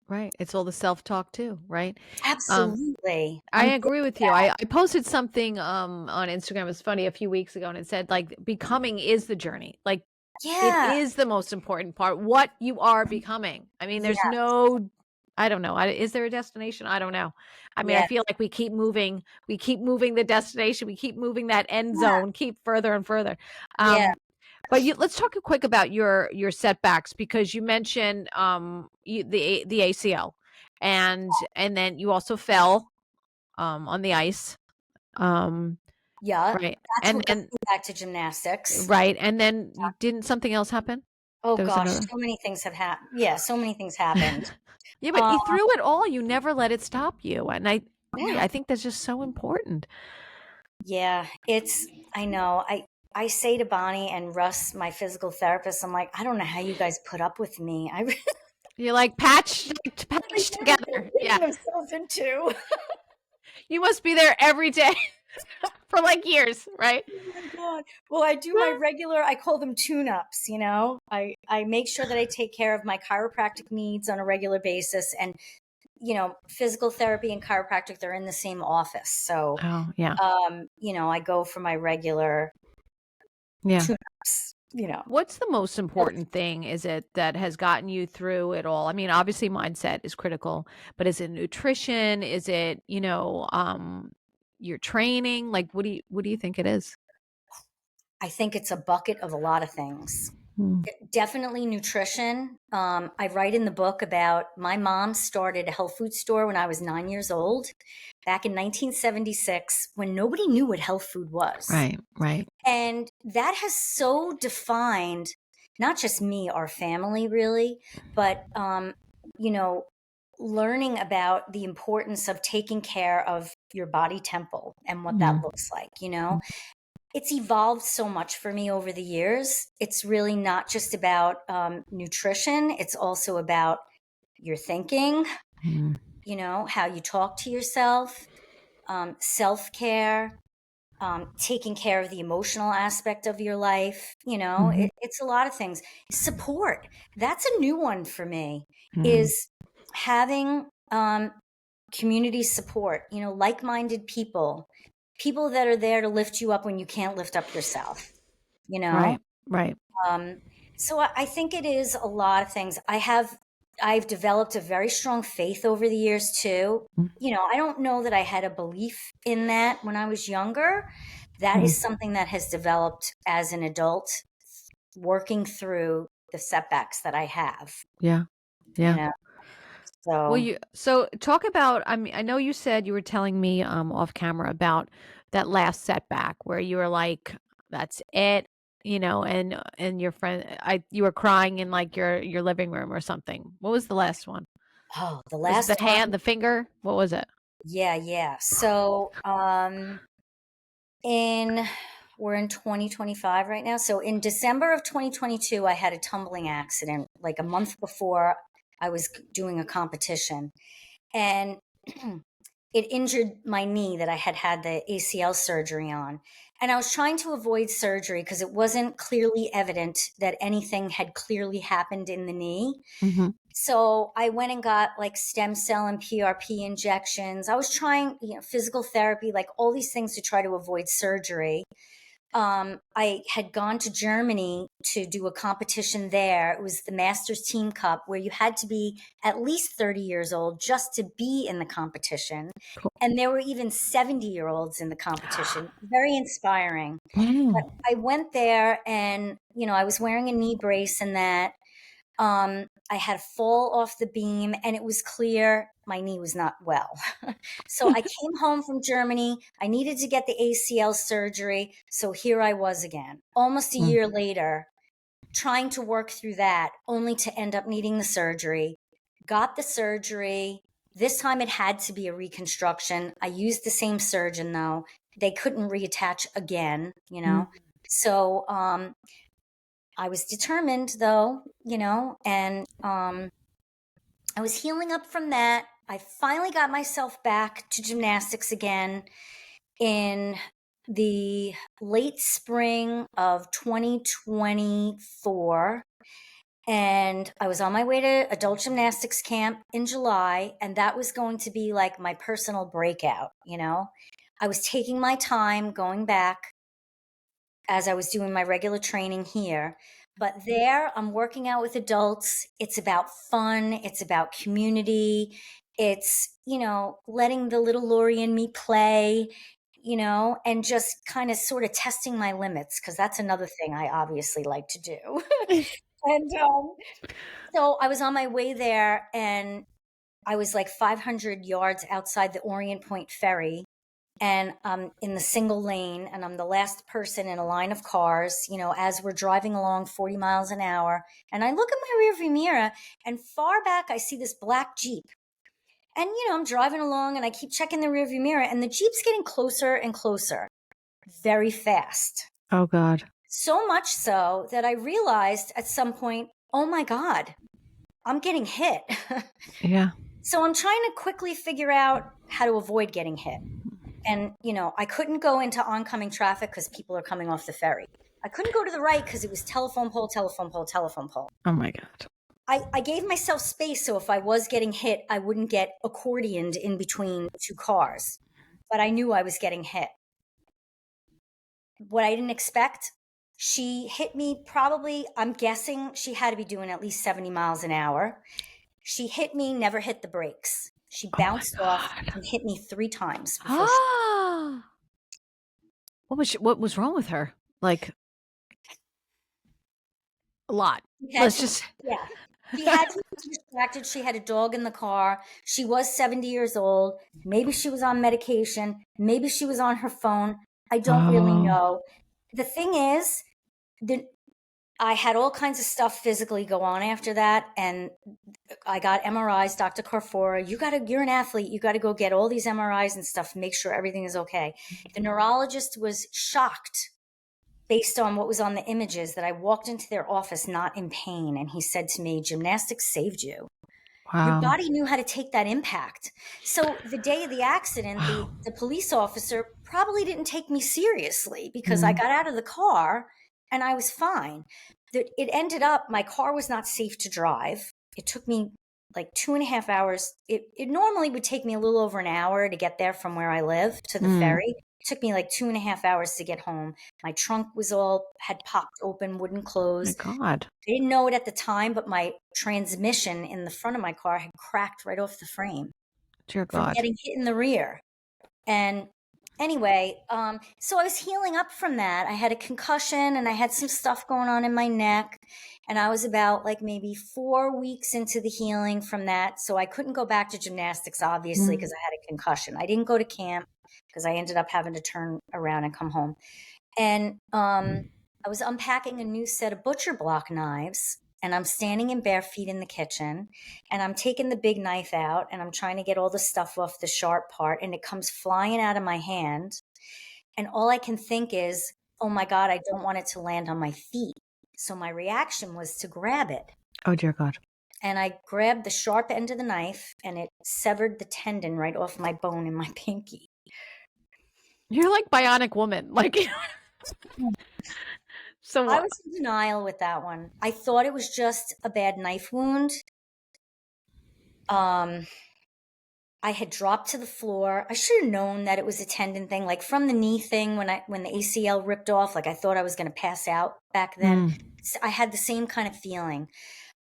Right. It's all the self-talk too, right? Absolutely. I agree with you. I posted something on Instagram. It was funny a few weeks ago, and it said like becoming is the journey. Like, it is the most important part, what you are becoming. I mean, there's no I don't know. Is there a destination? I don't know. I mean, I Yeah. feel like we keep moving the destination, we keep moving that end Yeah. zone, keep further and further. Yeah. But let's talk quick about your setbacks, because you mentioned the ACL, and then you also fell on the ice. Um, Yeah. right. That's And what got then me back to gymnastics. right. And then you didn't something else happen? Oh There was gosh, another. so many things have happened. Yeah, so many things happened. Yeah, but Um, you through it all, you never let it stop you. And I boy, know. I think that's just so important. Yeah, I know. I say to Bonnie and Russ, my physical therapist, I'm like, I don't know how you guys put up with me. I really You're like patched like, patched what are together. they Yeah. getting themselves into? You must be there every day for like years, right? Oh my God. Well, I do my regular, I call them tune-ups, you know. I make sure that I take care of my chiropractic needs on a regular basis. And, you know, physical therapy and chiropractic, they're in the same office. So, Oh, yeah. you know, I go for my regular Yeah. tune-ups, you know. What's the most important thing is it that has gotten you through it all? I mean, obviously mindset is critical, but is it nutrition? Is it, your training? Like what do you think it is? I think it's a bucket of a lot of things. Mm. Definitely nutrition. I write in the book about my mom started a health food store when I was 9 years old, back in 1976, when nobody knew what health food was. Right, right. And that has so defined not just me, our family, really, but, you know, learning about the importance of taking care of your body temple and what that Mhm. looks like, you know. It's evolved so much for me over the years. It's really not just about nutrition, it's also about your thinking, Mhm. you know, how you talk to yourself, self care, taking care of the emotional aspect of your life. You know, Mhm. it's a lot of things. Support. That's a new one for me, Mhm. is having community support, you know, like minded people, people that are there to lift you up when you can't lift up yourself, you know? Right, right. Um, so I think it is a lot of things. I've developed a very strong faith over the years too. You know, I don't know that I had a belief in that when I was younger. That Mhm. is something that has developed as an adult, working through the setbacks that I have, Yeah. you Yeah. know. Well, So, so talk about, I mean, I know you said you were telling me off camera about that last setback where you were like, that's it, and your friend, you were crying in like your living room or something. What was the last one? oh, the Was it the last one, hand, the finger? What was it? yeah, yeah. So, in we're in 2025 right now. So in December of 2022, I had a tumbling accident like a month before I was doing a competition. And it injured my knee that I had had the ACL surgery on. And I was trying to avoid surgery because it wasn't clearly evident that anything had clearly happened in the knee. Mm-hmm. So I went and got like stem cell and PRP injections. I was trying, you know, physical therapy, like all these things to try to avoid surgery. I had gone to Germany to do a competition there. It was the Masters Team Cup, where you had to be at least 30 years old just to be in the competition. Cool. And there were even 70-year-olds in the competition. Very inspiring. But Wow. I went there and, you know, I was wearing a knee brace and that. I had a fall off the beam and it was clear my knee was not well. So I came home from Germany. I needed to get the ACL surgery. So here I was again, almost a Mm. year later, trying to work through that, only to end up needing the surgery. Got the surgery. This time it had to be a reconstruction. I used the same surgeon though. They couldn't reattach again, you Mm. know. So I was determined though, you know, and I was healing up from that. I finally got myself back to gymnastics again in the late spring of 2024. And I was on my way to adult gymnastics camp in July. And that was going to be like my personal breakout, you know? I was taking my time going back as I was doing my regular training here. But there, I'm working out with adults. It's about fun. It's about community. It's, letting the little Lori and me play, and just kind of sort of testing my limits, because that's another thing I obviously like to do. And so I was on my way there, and I was like 500 yards outside the Orient Point Ferry, and I'm in the single lane, and I'm the last person in a line of cars, as we're driving along 40 miles an hour. And I look at my rearview mirror, and far back, I see this black Jeep. And, I'm driving along, and I keep checking the rearview mirror, and the Jeep's getting closer and closer very fast. Oh, God. So much so that I realized at some point, oh my God, I'm getting hit. Yeah. So I'm trying to quickly figure out how to avoid getting hit. And, I couldn't go into oncoming traffic because people are coming off the ferry. I couldn't go to the right because it was telephone pole, telephone pole, telephone pole. Oh, my God. I gave myself space so if I was getting hit, I wouldn't get accordioned in between two cars. But I knew I was getting hit. What I didn't expect, she hit me probably, I'm guessing she had to be doing at least 70 miles an hour. She hit me, never hit the brakes. She bounced off and hit me 3 times before What was wrong with her? Like, a lot. Yeah. She had to be distracted. She had a dog in the car. She was 70 years old. Maybe she was on medication. Maybe she was on her phone. I don't really know. The thing is, I had all kinds of stuff physically go on after that. And I got MRIs, Dr. Carfora. You're an athlete. You got to go get all these MRIs and stuff, make sure everything is okay. The neurologist was shocked based on what was on the images that I walked into their office not in pain. And he said to me, gymnastics saved you. Wow. Your body knew how to take that impact. So the day of the accident, the police officer probably didn't take me seriously because I got out of the car and I was fine. It ended up, my car was not safe to drive. It took me like 2.5 hours. It normally would take me a little over an hour to get there from where I live to the ferry. It took me like 2.5 hours to get home. My trunk had popped open, wouldn't close. Oh, my God. I didn't know it at the time, but my transmission in the front of my car had cracked right off the frame. Dear from God. getting hit in the rear. And anyway, so I was healing up from that. I had a concussion and I had some stuff going on in my neck. And I was about like maybe 4 weeks into the healing from that. So I couldn't go back to gymnastics, obviously, because I had a concussion. I didn't go to camp because I ended up having to turn around and come home. And I was unpacking a new set of butcher block knives, and I'm standing in bare feet in the kitchen, and I'm taking the big knife out, and I'm trying to get all the stuff off the sharp part, and it comes flying out of my hand. And all I can think is, oh my God, I don't want it to land on my feet. So my reaction was to grab it. Oh, dear God. And I grabbed the sharp end of the knife, and it severed the tendon right off my bone in my pinky. You're like Bionic Woman. Like, so I was in denial with that one. I thought it was just a bad knife wound. I had dropped to the floor. I should have known that it was a tendon thing, like from the knee thing when the ACL ripped off. Like I thought I was going to pass out back then. I had the same kind of feeling,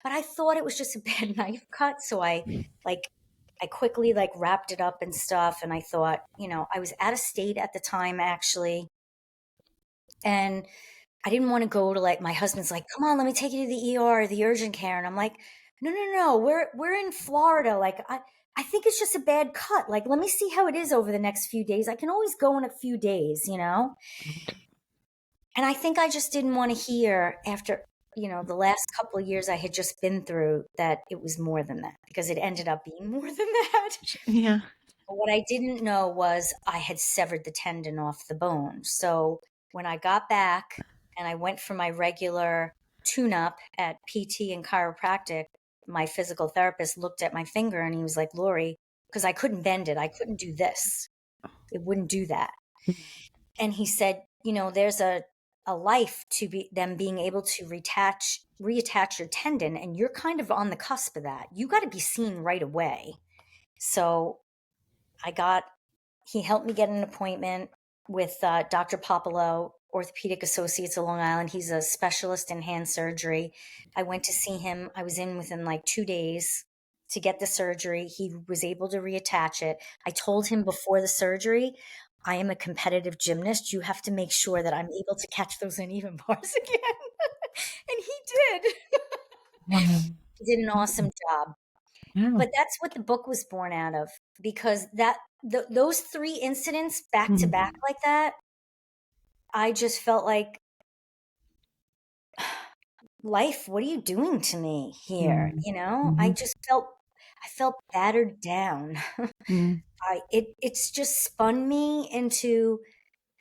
but I thought it was just a bad knife cut. So I quickly wrapped it up and stuff. And I thought, I was out of state at the time actually. And I didn't want to go to my husband's like, come on, let me take you to the ER, the urgent care. And I'm like, no, we're in Florida. I think it's just a bad cut. Let me see how it is over the next few days. I can always go in a few days, And I think I just didn't want to hear after, the last couple of years I had just been through that it was more than that, because it ended up being more than that. Yeah. But what I didn't know was I had severed the tendon off the bone. So when I got back and I went for my regular tune-up at PT and chiropractic, my physical therapist looked at my finger and he was like, Lori, because I couldn't bend it. I couldn't do this. It wouldn't do that. And he said, there's a life to them being able to reattach your tendon. And you're kind of on the cusp of that. You got to be seen right away. So he helped me get an appointment with Dr. Popolo Orthopedic Associates of Long Island. He's a specialist in hand surgery. I went to see him. I was in within like 2 days to get the surgery. He was able to reattach it. I told him before the surgery, I am a competitive gymnast. You have to make sure that I'm able to catch those uneven bars again. And he did. Wow. He did an awesome job. Yeah. But that's what the book was born out of, because those 3 incidents back to Mhm. back like that, I just felt like, life, what are you doing to me here? Mm. You know, I felt battered down. Mm. It's just spun me into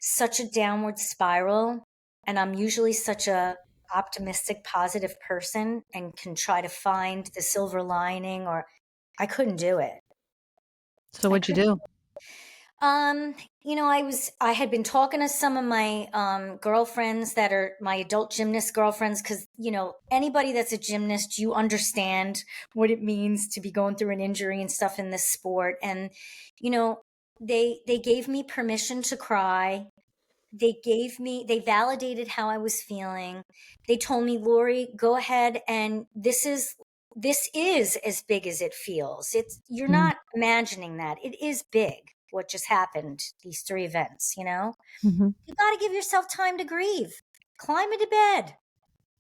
such a downward spiral. And I'm usually such a optimistic, positive person and can try to find the silver lining, or I couldn't do it. So what'd you do? You know, I had been talking to some of my girlfriends that are my adult gymnast girlfriends, because, you know, anybody that's a gymnast, you understand what it means to be going through an injury and stuff in this sport. And, you know, they gave me permission to cry. They validated how I was feeling. They told me, Lori, go ahead, and this is as big as it feels. You're Mm. not imagining that. It is big what just happened, these 3 events, you know? Mhm. You got to give yourself time to grieve. Climb into bed.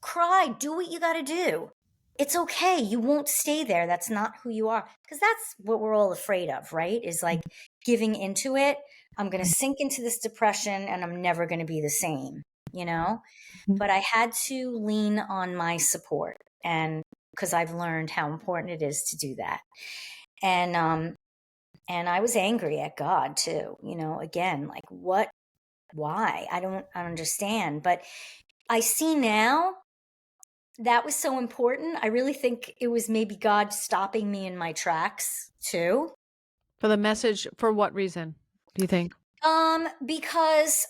Cry, do what you got to do. It's okay. You won't stay there. That's not who you are. Because that's what we're all afraid of, right? Is like giving into it. I'm going to sink into this depression and I'm never going to be the same, you know? Mhm. But I had to lean on my support, and because I've learned how important it is to do that. And I was angry at God too, you know, again, like why? I don't understand. But I see now that was so important. I really think it was maybe God stopping me in my tracks too. For the message, for what reason do you think? Because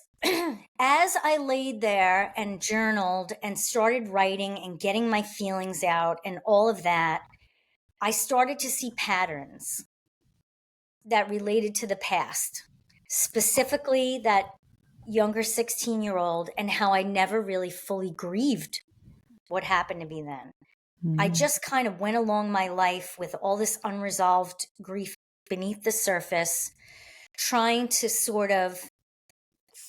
as I laid there and journaled and started writing and getting my feelings out and all of that, I started to see patterns that related to the past, specifically that younger 16-year-old, and how I never really fully grieved what happened to me then. I Mm. just kind of went along my life with all this unresolved grief beneath the surface, trying to sort of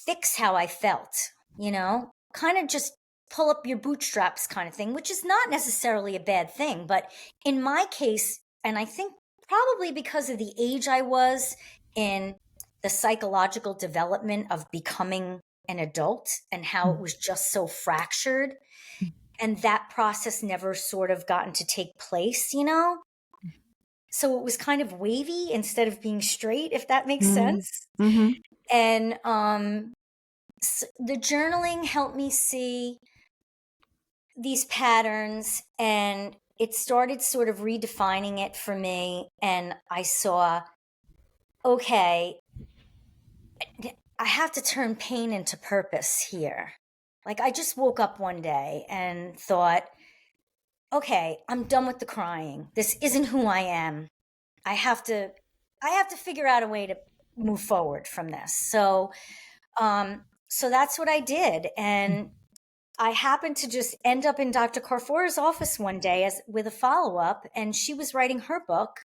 fix how I felt, you know, kind of just pull up your bootstraps kind of thing, which is not necessarily a bad thing. But in my case, and I think probably because of the age I was in the psychological development of becoming an adult and how it was just so fractured, and that process never sort of gotten to take place, you know? So it was kind of wavy instead of being straight, if that makes Mm. sense. Mhm. And the journaling helped me see these patterns, and it started sort of redefining it for me. And I saw, okay, I have to turn pain into purpose here. Like, I just woke up one day and thought, okay, I'm done with the crying. This isn't who I am. I have to figure out a way to move forward from this. So that's what I did. And I happened to just end up in Dr. Carfor's office one day with a follow-up, and she was writing her book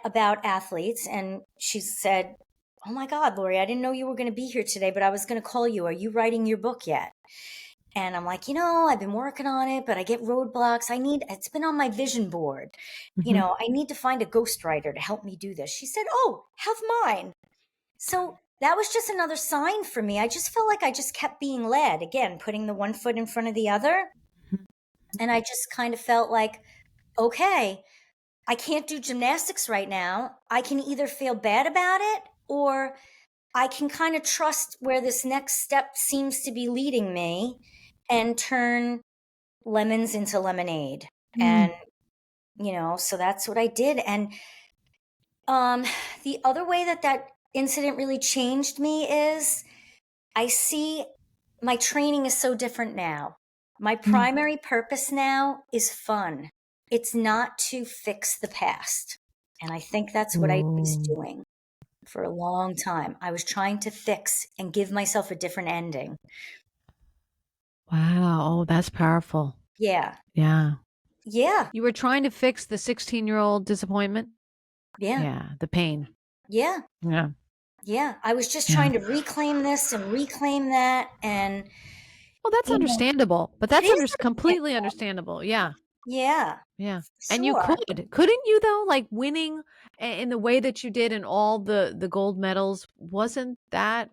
about athletes. And she said, oh my God, Lori, I didn't know you were going to be here today, but I was going to call you. Are you writing your book yet? And I'm like, you know, I've been working on it, but I get roadblocks. It's been on my vision board. You Mhm. know, I need to find a ghostwriter to help me do this. She said, oh, have mine. So that was just another sign for me. I just felt like I just kept being led, again, putting the one foot in front of the other. And I just kind of felt like, okay, I can't do gymnastics right now. I can either feel bad about it, or I can kind of trust where this next step seems to be leading me and turn lemons into lemonade. Mm. And, you know, so that's what I did. And the other way that incident really changed me is I see my training is so different now. My primary purpose now is fun. It's not to fix the past. And I think that's what I was Oh. doing. for a long time. I was trying to fix and give myself a different ending. Wow. Oh, that's powerful. Yeah. Yeah. Yeah. You were trying to fix the 16-year-old disappointment? Yeah. Yeah. The pain. Yeah. Yeah. Yeah. I was just Yeah. trying to reclaim this and reclaim that. And Well, that's you know, understandable, but it that's is completely understandable. Yeah. yeah, Yeah. And you sure. couldn't you though? Like winning in the way that you did and all the gold medals, wasn't that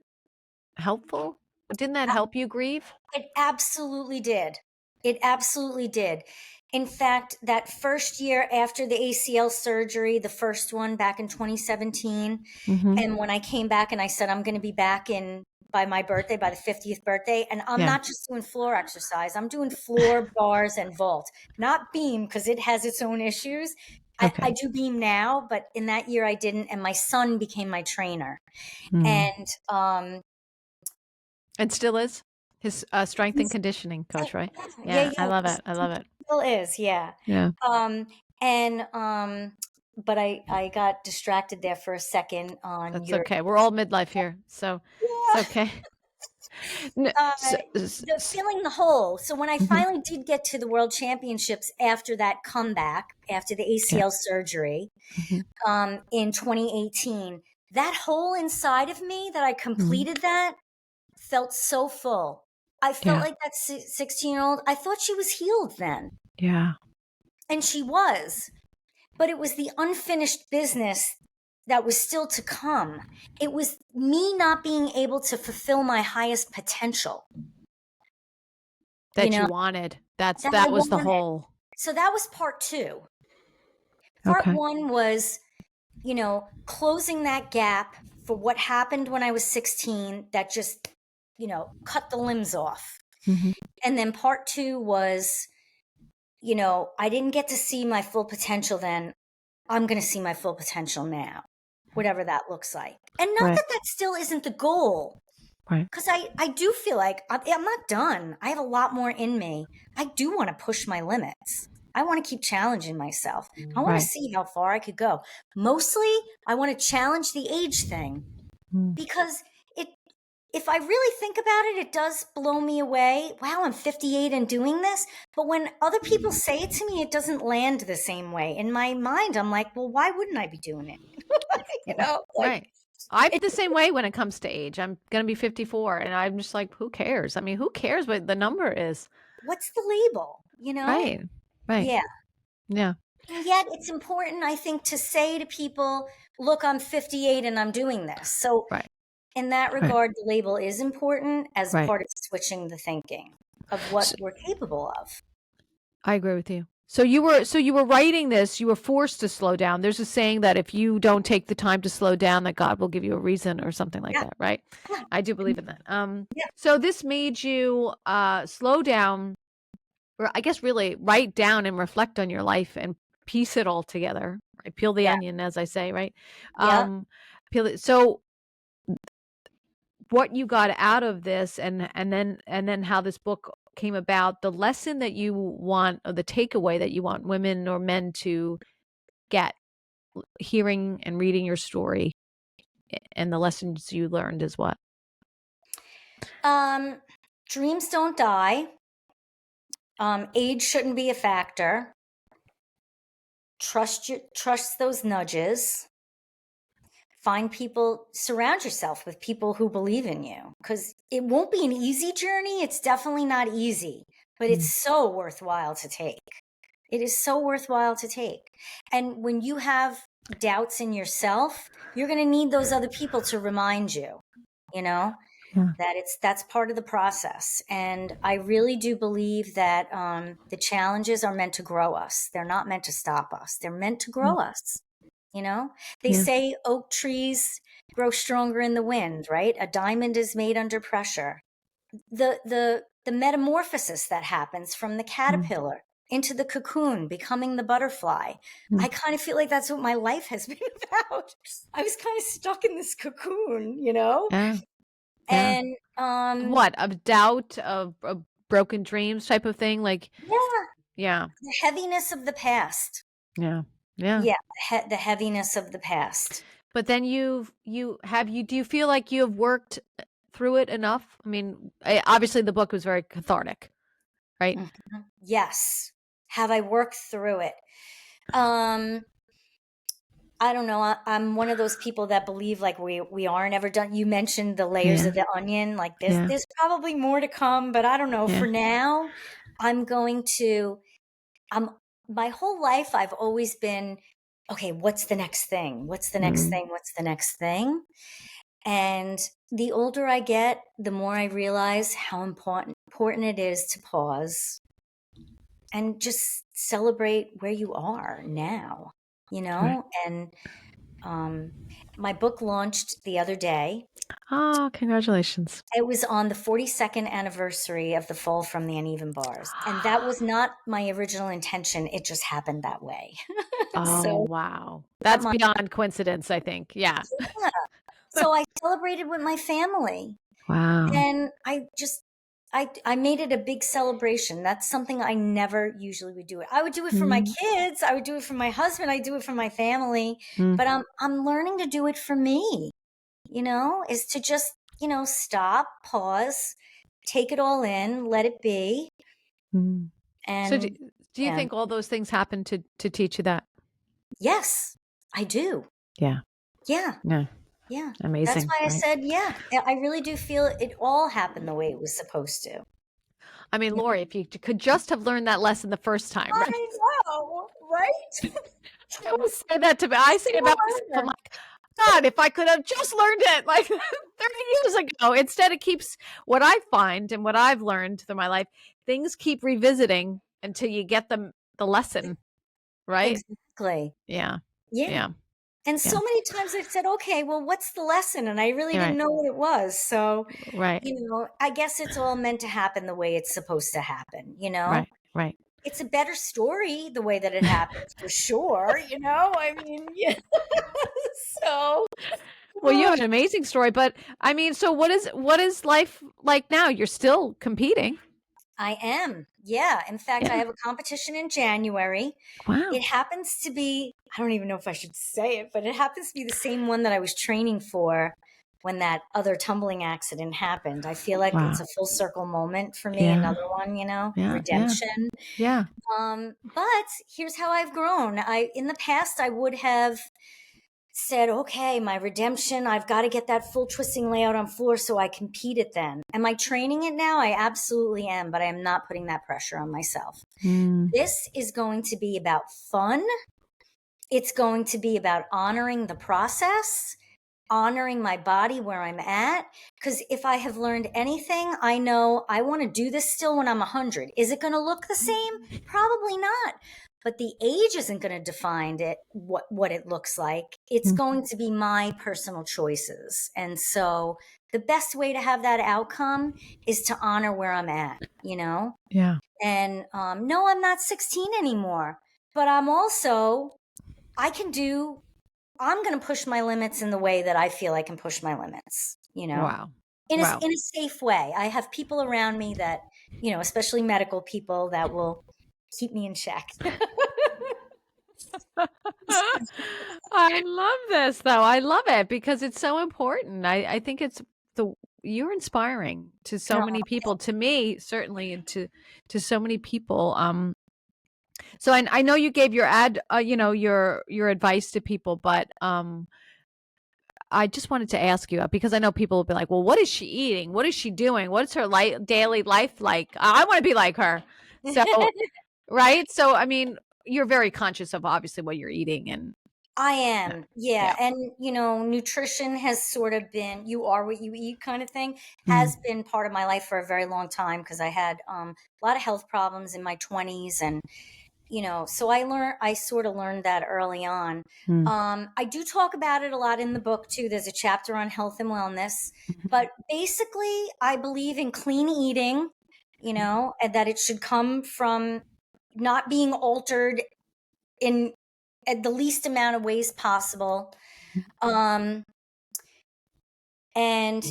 helpful? Didn't that help you grieve? It absolutely did. It absolutely did. In fact, that first year after the ACL surgery, the first one back in 2017, Mm-hmm. and when I came back and I said, I'm going to be back in by my birthday, by the 50th birthday, and I'm Yeah. not just doing floor exercise, I'm doing floor, bars, and vault, not beam because it has its own issues. Okay. I do beam now, but in that year I didn't, and my son became my trainer. Mm. And Still is his strength and conditioning coach, right? yeah, Yeah. I love it. I love it. still is, yeah. Yeah. But I got distracted there for a second on That's your okay. We're all midlife here, so yeah, it's okay. N- s- s- the s- filling the hole. So when I mhm. finally did get to the World Championships after that comeback, after the Yeah. ACL surgery, Mhm. in 2018, that hole inside of me that I completed that felt so full. I felt Yeah. like that 16-year-old. I thought she was healed then, Yeah. and she was. But it was the unfinished business that was still to come. It was me not being able to fulfill my highest potential. That you know, wanted. that I That was the wanted. whole. So that was part two. Part Okay. one was, closing that gap for what happened when I was 16 that just, cut the limbs off. Mm-hmm. And then part two was, I didn't get to see my full potential then. I'm going to see my full potential now, whatever that looks like. And not Right. that still isn't the goal, Right. because I do feel like I'm not done. I have a lot more in me. I do want to push my limits. I want to keep challenging myself. I want to Right. see how far I could go. Mostly, I want to challenge the age thing Mm. because if I really think about it, it does blow me away. Wow, I'm 58 and doing this. But when other people say it to me, it doesn't land the same way. In my mind, I'm like, well, why wouldn't I be doing it? Right. I'm the same way when it comes to age. I'm going to be 54 and I'm just like, who cares? I mean, who cares what the number is? What's the label? Right. Right. Yeah. Yeah. And yet it's important, I think, to say to people, look, I'm 58 and I'm doing this. So Right. in that Right. regard, the label is important as Right. part of switching the thinking of what So, we're capable of. I agree with you. So you were writing this, you were forced to slow down. There's a saying that if you don't take the time to slow down, that God will give you a reason or something like Yeah. that, right? Yeah. I do believe in that. Yeah. So this made you slow down, or I guess really write down and reflect on your life and piece it all together. Right? Peel the Yeah. onion, as I say, right? Yeah. Peel it. So what you got out of this and then how this book came about, the lesson that you want, or the takeaway that you want women or men to get hearing and reading your story, and the lessons you learned is what? Dreams don't die. Age shouldn't be a factor. Trust those nudges. Find people, surround yourself with people who believe in you, because it won't be an easy journey. It's definitely not easy, but it's so worthwhile to take. It is so worthwhile to take. And when you have doubts in yourself, you're going to need those other people to remind you, that that's part of the process. And I really do believe that the challenges are meant to grow us. They're not meant to stop us. They're meant to grow us. They say oak trees grow stronger in the wind, right? A diamond is made under pressure. The metamorphosis that happens from the caterpillar into the cocoon, becoming the butterfly. I kind of feel like that's what my life has been about. I was kind of stuck in this cocoon, Yeah. and What, of doubt, of broken dreams type of thing, like? Yeah. the heaviness of the past. Yeah. The heaviness of the past. But then do you feel like you have worked through it enough? I mean, obviously the book was very cathartic, right? Mhm. Yes. Have I worked through it? Um, I don't know. I'm one of those people that believe like we are never done. You mentioned the layers Yeah. of the onion. Like Yeah. there's probably more to come, but I don't know. Yeah. For now, I'm going to I'm my whole life I've always been, okay, what's the next thing? What's the next Mm. thing? What's the next thing? And the older I get, the more I realize how important it is to pause and just celebrate where you are now, Right. And my book launched the other day. Oh, congratulations. It was on the 42nd anniversary of the fall from the uneven bars. And that was not my original intention. It just happened that way. Oh, So, wow. not That's my, beyond coincidence, I think. Yeah. yeah. So I celebrated with my family. Wow. And I made it a big celebration. That's something I never usually would do it. I would do it for my Mm. kids. I would do it for my husband. I do it for my family. Mm. But I'm learning to do it for me, is to just, stop, pause, take it all in, let it be. Mm. So And do you yeah, think all those things happen to teach you that? yes, I do. Yeah. Yeah. Yeah. Yeah. That's Amazing, why I right? said, yeah, I really do feel it all happened the way it was supposed to. I mean, Yeah. Lori, if you could just have learned that lesson the first time, right? I know, right? I always say that to me. I say about myself, I'm like, God, if I could have just learned it like 30 years ago. Instead, it keeps what I find and what I've learned through my life, things keep revisiting until you get the lesson, right? Exactly. Yeah. Yeah. Yeah. And Yeah. so many times I've said, okay, well, what's the lesson? And I really You're didn't right. know what it was. So, Right. I guess it's all meant to happen the way it's supposed to happen. Right. Right. It's a better story the way that it happens for sure. I mean, yeah. So, Well, you uh, have an amazing story, but I mean, so what is life like now? You're still competing. I am. Yeah. In fact, I Yeah. have a competition in January. Wow. It happens to be, I don't even know if I should say it, but it happens to be the same one that I was training for when that other tumbling accident happened. I feel like it's Wow. a full circle moment for me, Yeah. another one, Yeah. Yeah. redemption. Yeah. But here's how I've grown. In the past I would have said, okay, my redemption, I've got to get that full twisting layout on floor so I compete it then. Am I training it now? I absolutely am, but I am not putting that pressure on myself. Mm. This is going to be about fun. It's going to be about honoring the process, honoring my body where I'm at. Because if I have learned anything, I know I want to do this still when I'm 100. Is it going to look the same? Probably not. But the age isn't going to define it, what it looks like. It's Mm. going to be my personal choices. And so the best way to have that outcome is to honor where I'm at. Yeah. And no, I'm not 16 anymore, but I'm going to push my limits in the way that I feel I can push my limits. Wow. In a, Wow. in a safe way. I have people around me that, especially medical people that will keep me in check. I love this though. I love it because it's so important. I think you're inspiring to so No, many people, to me, certainly, and to so many people. So I know you gave your advice to people, but I just wanted to ask you because I know people will be like, well, what is she eating? What is she doing? What's her daily life like? I want to be like her. So, right. So, I mean, you're very conscious of obviously what you're eating and I yeah. am. Yeah. Yeah. And, nutrition has sort of been, you are what you eat kind of thing, Mm. has been part of my life for a very long time because I had a lot of health problems in my 20s. And, so I sort of learned that early on. Mm. I do talk about it a lot in the book too. There's a chapter on health and wellness, but basically I believe in clean eating, and that it should come from not being altered in at the least amount of ways possible. Um, and,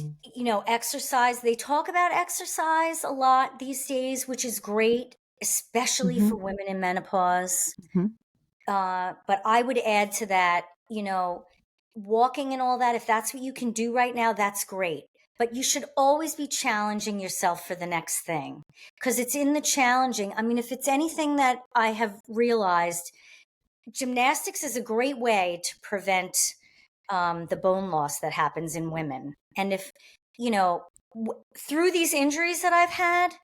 exercise, they talk about exercise a lot these days, which is great, especially Mhm. for women in menopause. Mhm. But I would add to that, walking and all that, if that's what you can do right now, that's great. But you should always be challenging yourself for the next thing, because it's in the challenging. I mean, if it's anything that I have realized, gymnastics is a great way to prevent the bone loss that happens in women. And if, through these injuries that I've had,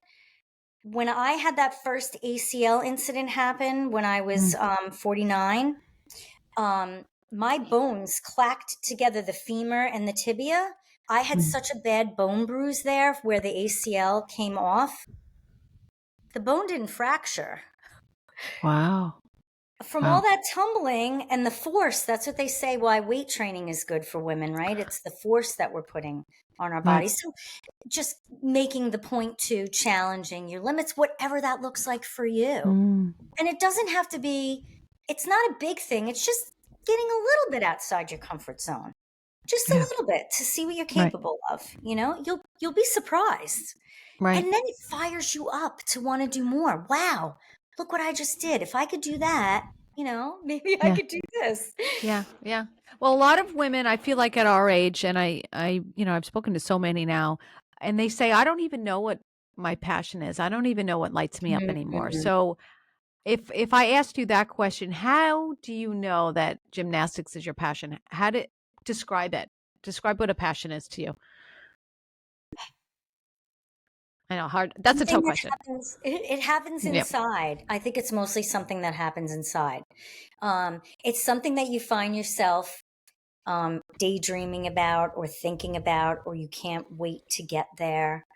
when I had that first ACL incident happen when I was 49, my bones clacked together, the femur and the tibia. I had such a bad bone bruise there where the ACL came off. The bone didn't fracture. Wow. From Wow. all that tumbling and the force, that's what they say why weight training is good for women, right? It's the force that we're putting on our bodies. So just making the point to challenging your limits, whatever that looks like for you. And it doesn't have to be, it's not a big thing. It's just getting a little bit outside your comfort zone, just a little bit to see what you're capable of. You'll be surprised. Right. And then it fires you up to want to do more. Wow, look what I just did. If I could do that, maybe I could do this. Yeah. Yeah. Well, a lot of women, I feel like at our age, and I've spoken to so many now, and they say, I don't even know what my passion is. I don't even know what lights me up anymore. Mhm. So if I asked you that question, how do you know that gymnastics is your passion? How to describe it? Describe what a passion is to you. I know, hard. That's a Something tough that question. happens, it happens Yeah. inside. I think it's mostly something that happens inside. It's something that you find yourself daydreaming about or thinking about, or you can't wait to get there.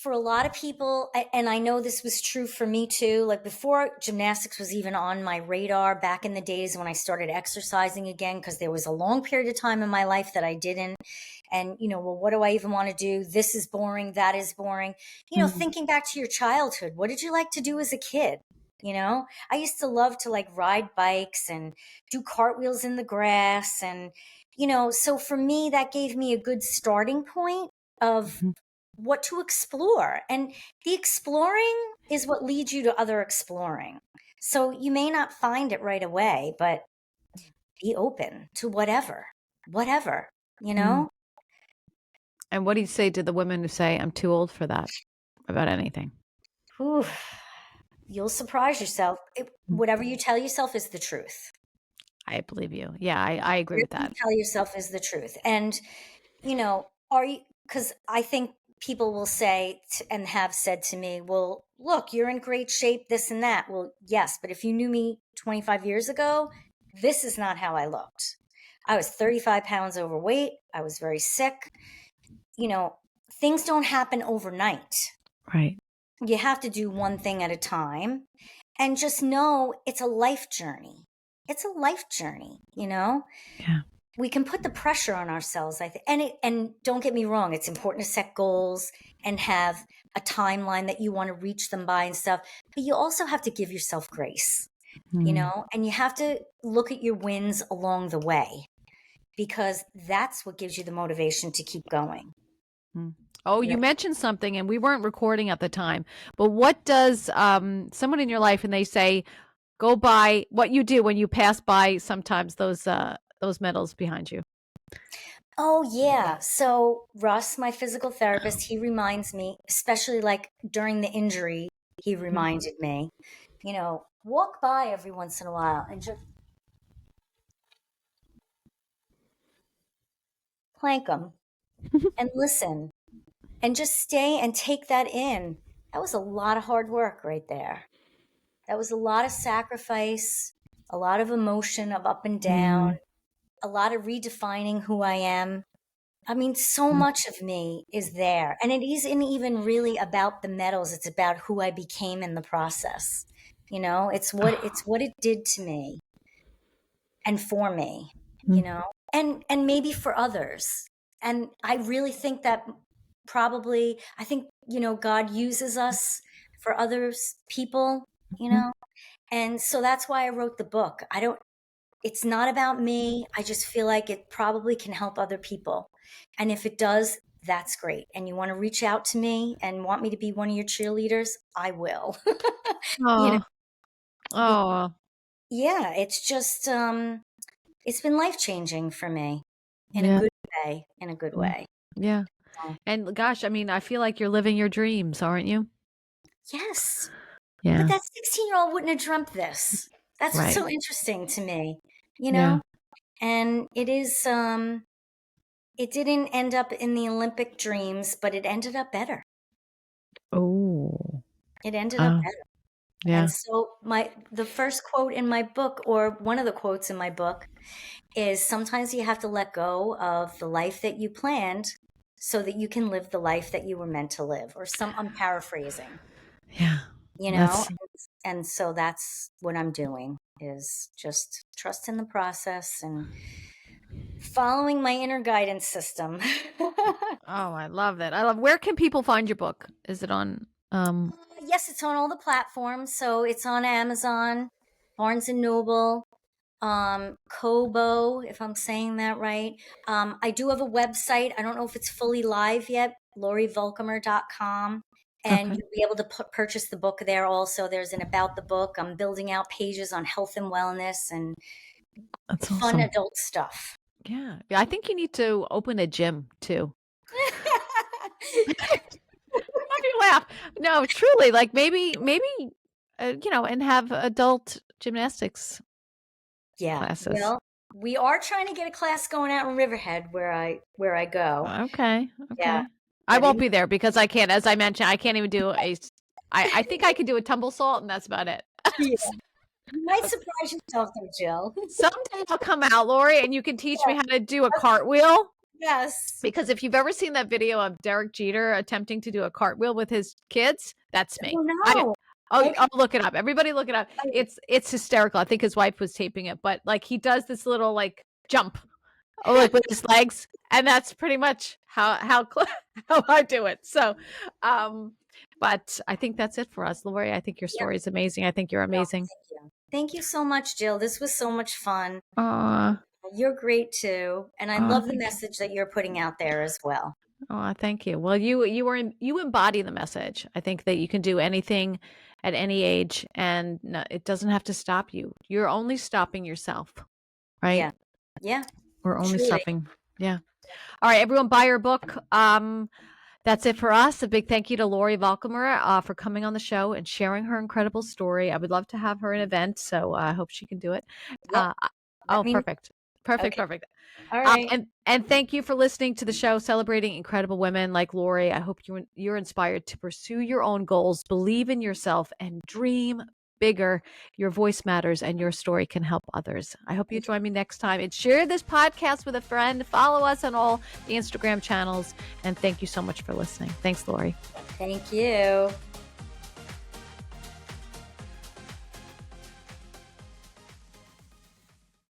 For a lot of people, and I know this was true for me too, like before gymnastics was even on my radar back in the days when I started exercising again, because there was a long period of time in my life that I didn't. And, well, what do I even want to do? This is boring. That is boring. Thinking back to your childhood, what did you like to do as a kid? I used to love to like ride bikes and do cartwheels in the grass. And, so for me, that gave me a good starting point of what to explore. And the exploring is what leads you to other exploring. So you may not find it right away, but be open to whatever, And what do you say to the women who say, I'm too old for that, about anything? Whew. You'll surprise yourself. Whatever you tell yourself is the truth. I believe you. Yeah, I agree with Whatever that. you tell yourself is the truth. And, because I think people will say and have said to me, well, look, you're in great shape, this and that. Well, yes, but if you knew me 25 years ago, this is not how I looked. I was 35 pounds overweight. I was very sick. Things don't happen overnight. Right. You have to do one thing at a time, and just know it's a life journey. It's a life journey, Yeah. We can put the pressure on ourselves, I think. And don't get me wrong, it's important to set goals and have a timeline that you want to reach them by and stuff. But you also have to give yourself grace, and you have to look at your wins along the way, because that's what gives you the motivation to keep going. Oh, you mentioned something, and we weren't recording at the time, but what does someone in your life, and they say, go by what you do when you pass by sometimes those medals behind you? Oh, yeah. So Russ, my physical therapist, he reminds me, especially like during the injury, he reminded me, walk by every once in a while and just plank them and listen and just stay and take that in. That was a lot of hard work right there. That was a lot of sacrifice, a lot of emotion of up and down, a lot of redefining who I am. I mean, so much of me is there. And it isn't even really about the medals. It's about who I became in the process. It's what it did to me and for me, and maybe for others. And I really think that probably, I think, God uses us for others, people, and so that's why I wrote the book. It's not about me. I just feel like it probably can help other people. And if it does, that's great. And you want to reach out to me and want me to be one of your cheerleaders, I will. Oh, oh, Yeah, it's just it's been life-changing for me in Yeah. a good way, in a good way. Yeah. So, And gosh, I mean, I feel like you're living your dreams, aren't you? yes. But Yeah. that 16-year-old wouldn't have dreamt this. That's what's Right. so interesting to me, you Yeah. know? And it is, it didn't end up in the Olympic dreams, but it ended up better. Oh. It ended up Oh. better. Yeah. And so the first quote in my book, or one of the quotes in my book, is sometimes you have to let go of the life that you planned so that you can live the life that you were meant to live. Or I'm paraphrasing, Yeah. you know? That's And so that's what I'm doing, is just trust in the process and following my inner guidance system. Oh, I love that. I love. Where can people find your book? Is it on Yes, it's on all the platforms. So it's on Amazon, Barnes and Noble, Kobo, if I'm saying that right. I do have a website. I don't know if it's fully live yet, lorivolkommer.com. And Okay. you'll be able to purchase the book there also. There's an about the book. I'm building out pages on health and wellness and That's fun awesome. adult stuff. Yeah. Yeah, I think you need to open a gym too. Why do you laugh? No, truly, like maybe and have adult gymnastics Yeah. classes. Well, we are trying to get a class going out in Riverhead where I go. Okay. Yeah. Okay. I But won't be there because I can't, as I mentioned, I can't even do I think I could do a tumble salt and that's about it. yeah. You might surprise yourself though, Jill. Someday I'll come out, Lori, and you can teach me Yeah. how to do a cartwheel. Yes. Because if you've ever seen that video of Derek Jeter attempting to do a cartwheel with his kids, that's me. Oh no. Okay. I'll look it up. Everybody look it up. It's hysterical. I think his wife was taping it, but like he does this little like jump, like with his legs, and that's pretty much how I do it. So, but I think that's it for us, Lori. I think your Yep. story is amazing. I think you're Well, amazing. thank you. Thank you so much, Jill. This was so much fun. Aw. You're great too. And I Aw, love the thank you. message that you're putting out there as well. Oh, thank you. Well, you embody the message. I think that you can do anything at any age, and it doesn't have to stop you. You're only stopping yourself, right? Yeah. Yeah. We're only Truly. stopping. Yeah. All right, everyone, buy your book. That's it for us. A big thank you to Lori Volkommer for coming on the show and sharing her incredible story. I would love to have her in an event, so I hope she can do it. Yep. Oh, me- perfect. Perfect. Okay. Perfect. All right. And thank you for listening to the show celebrating incredible women like Lori. I hope you're inspired to pursue your own goals, believe in yourself, and dream bigger. Your voice matters and your story can help others. I hope you join me next time and share this podcast with a friend. Follow us on all the Instagram channels. And thank you so much for listening. Thanks, Lori. Thank you.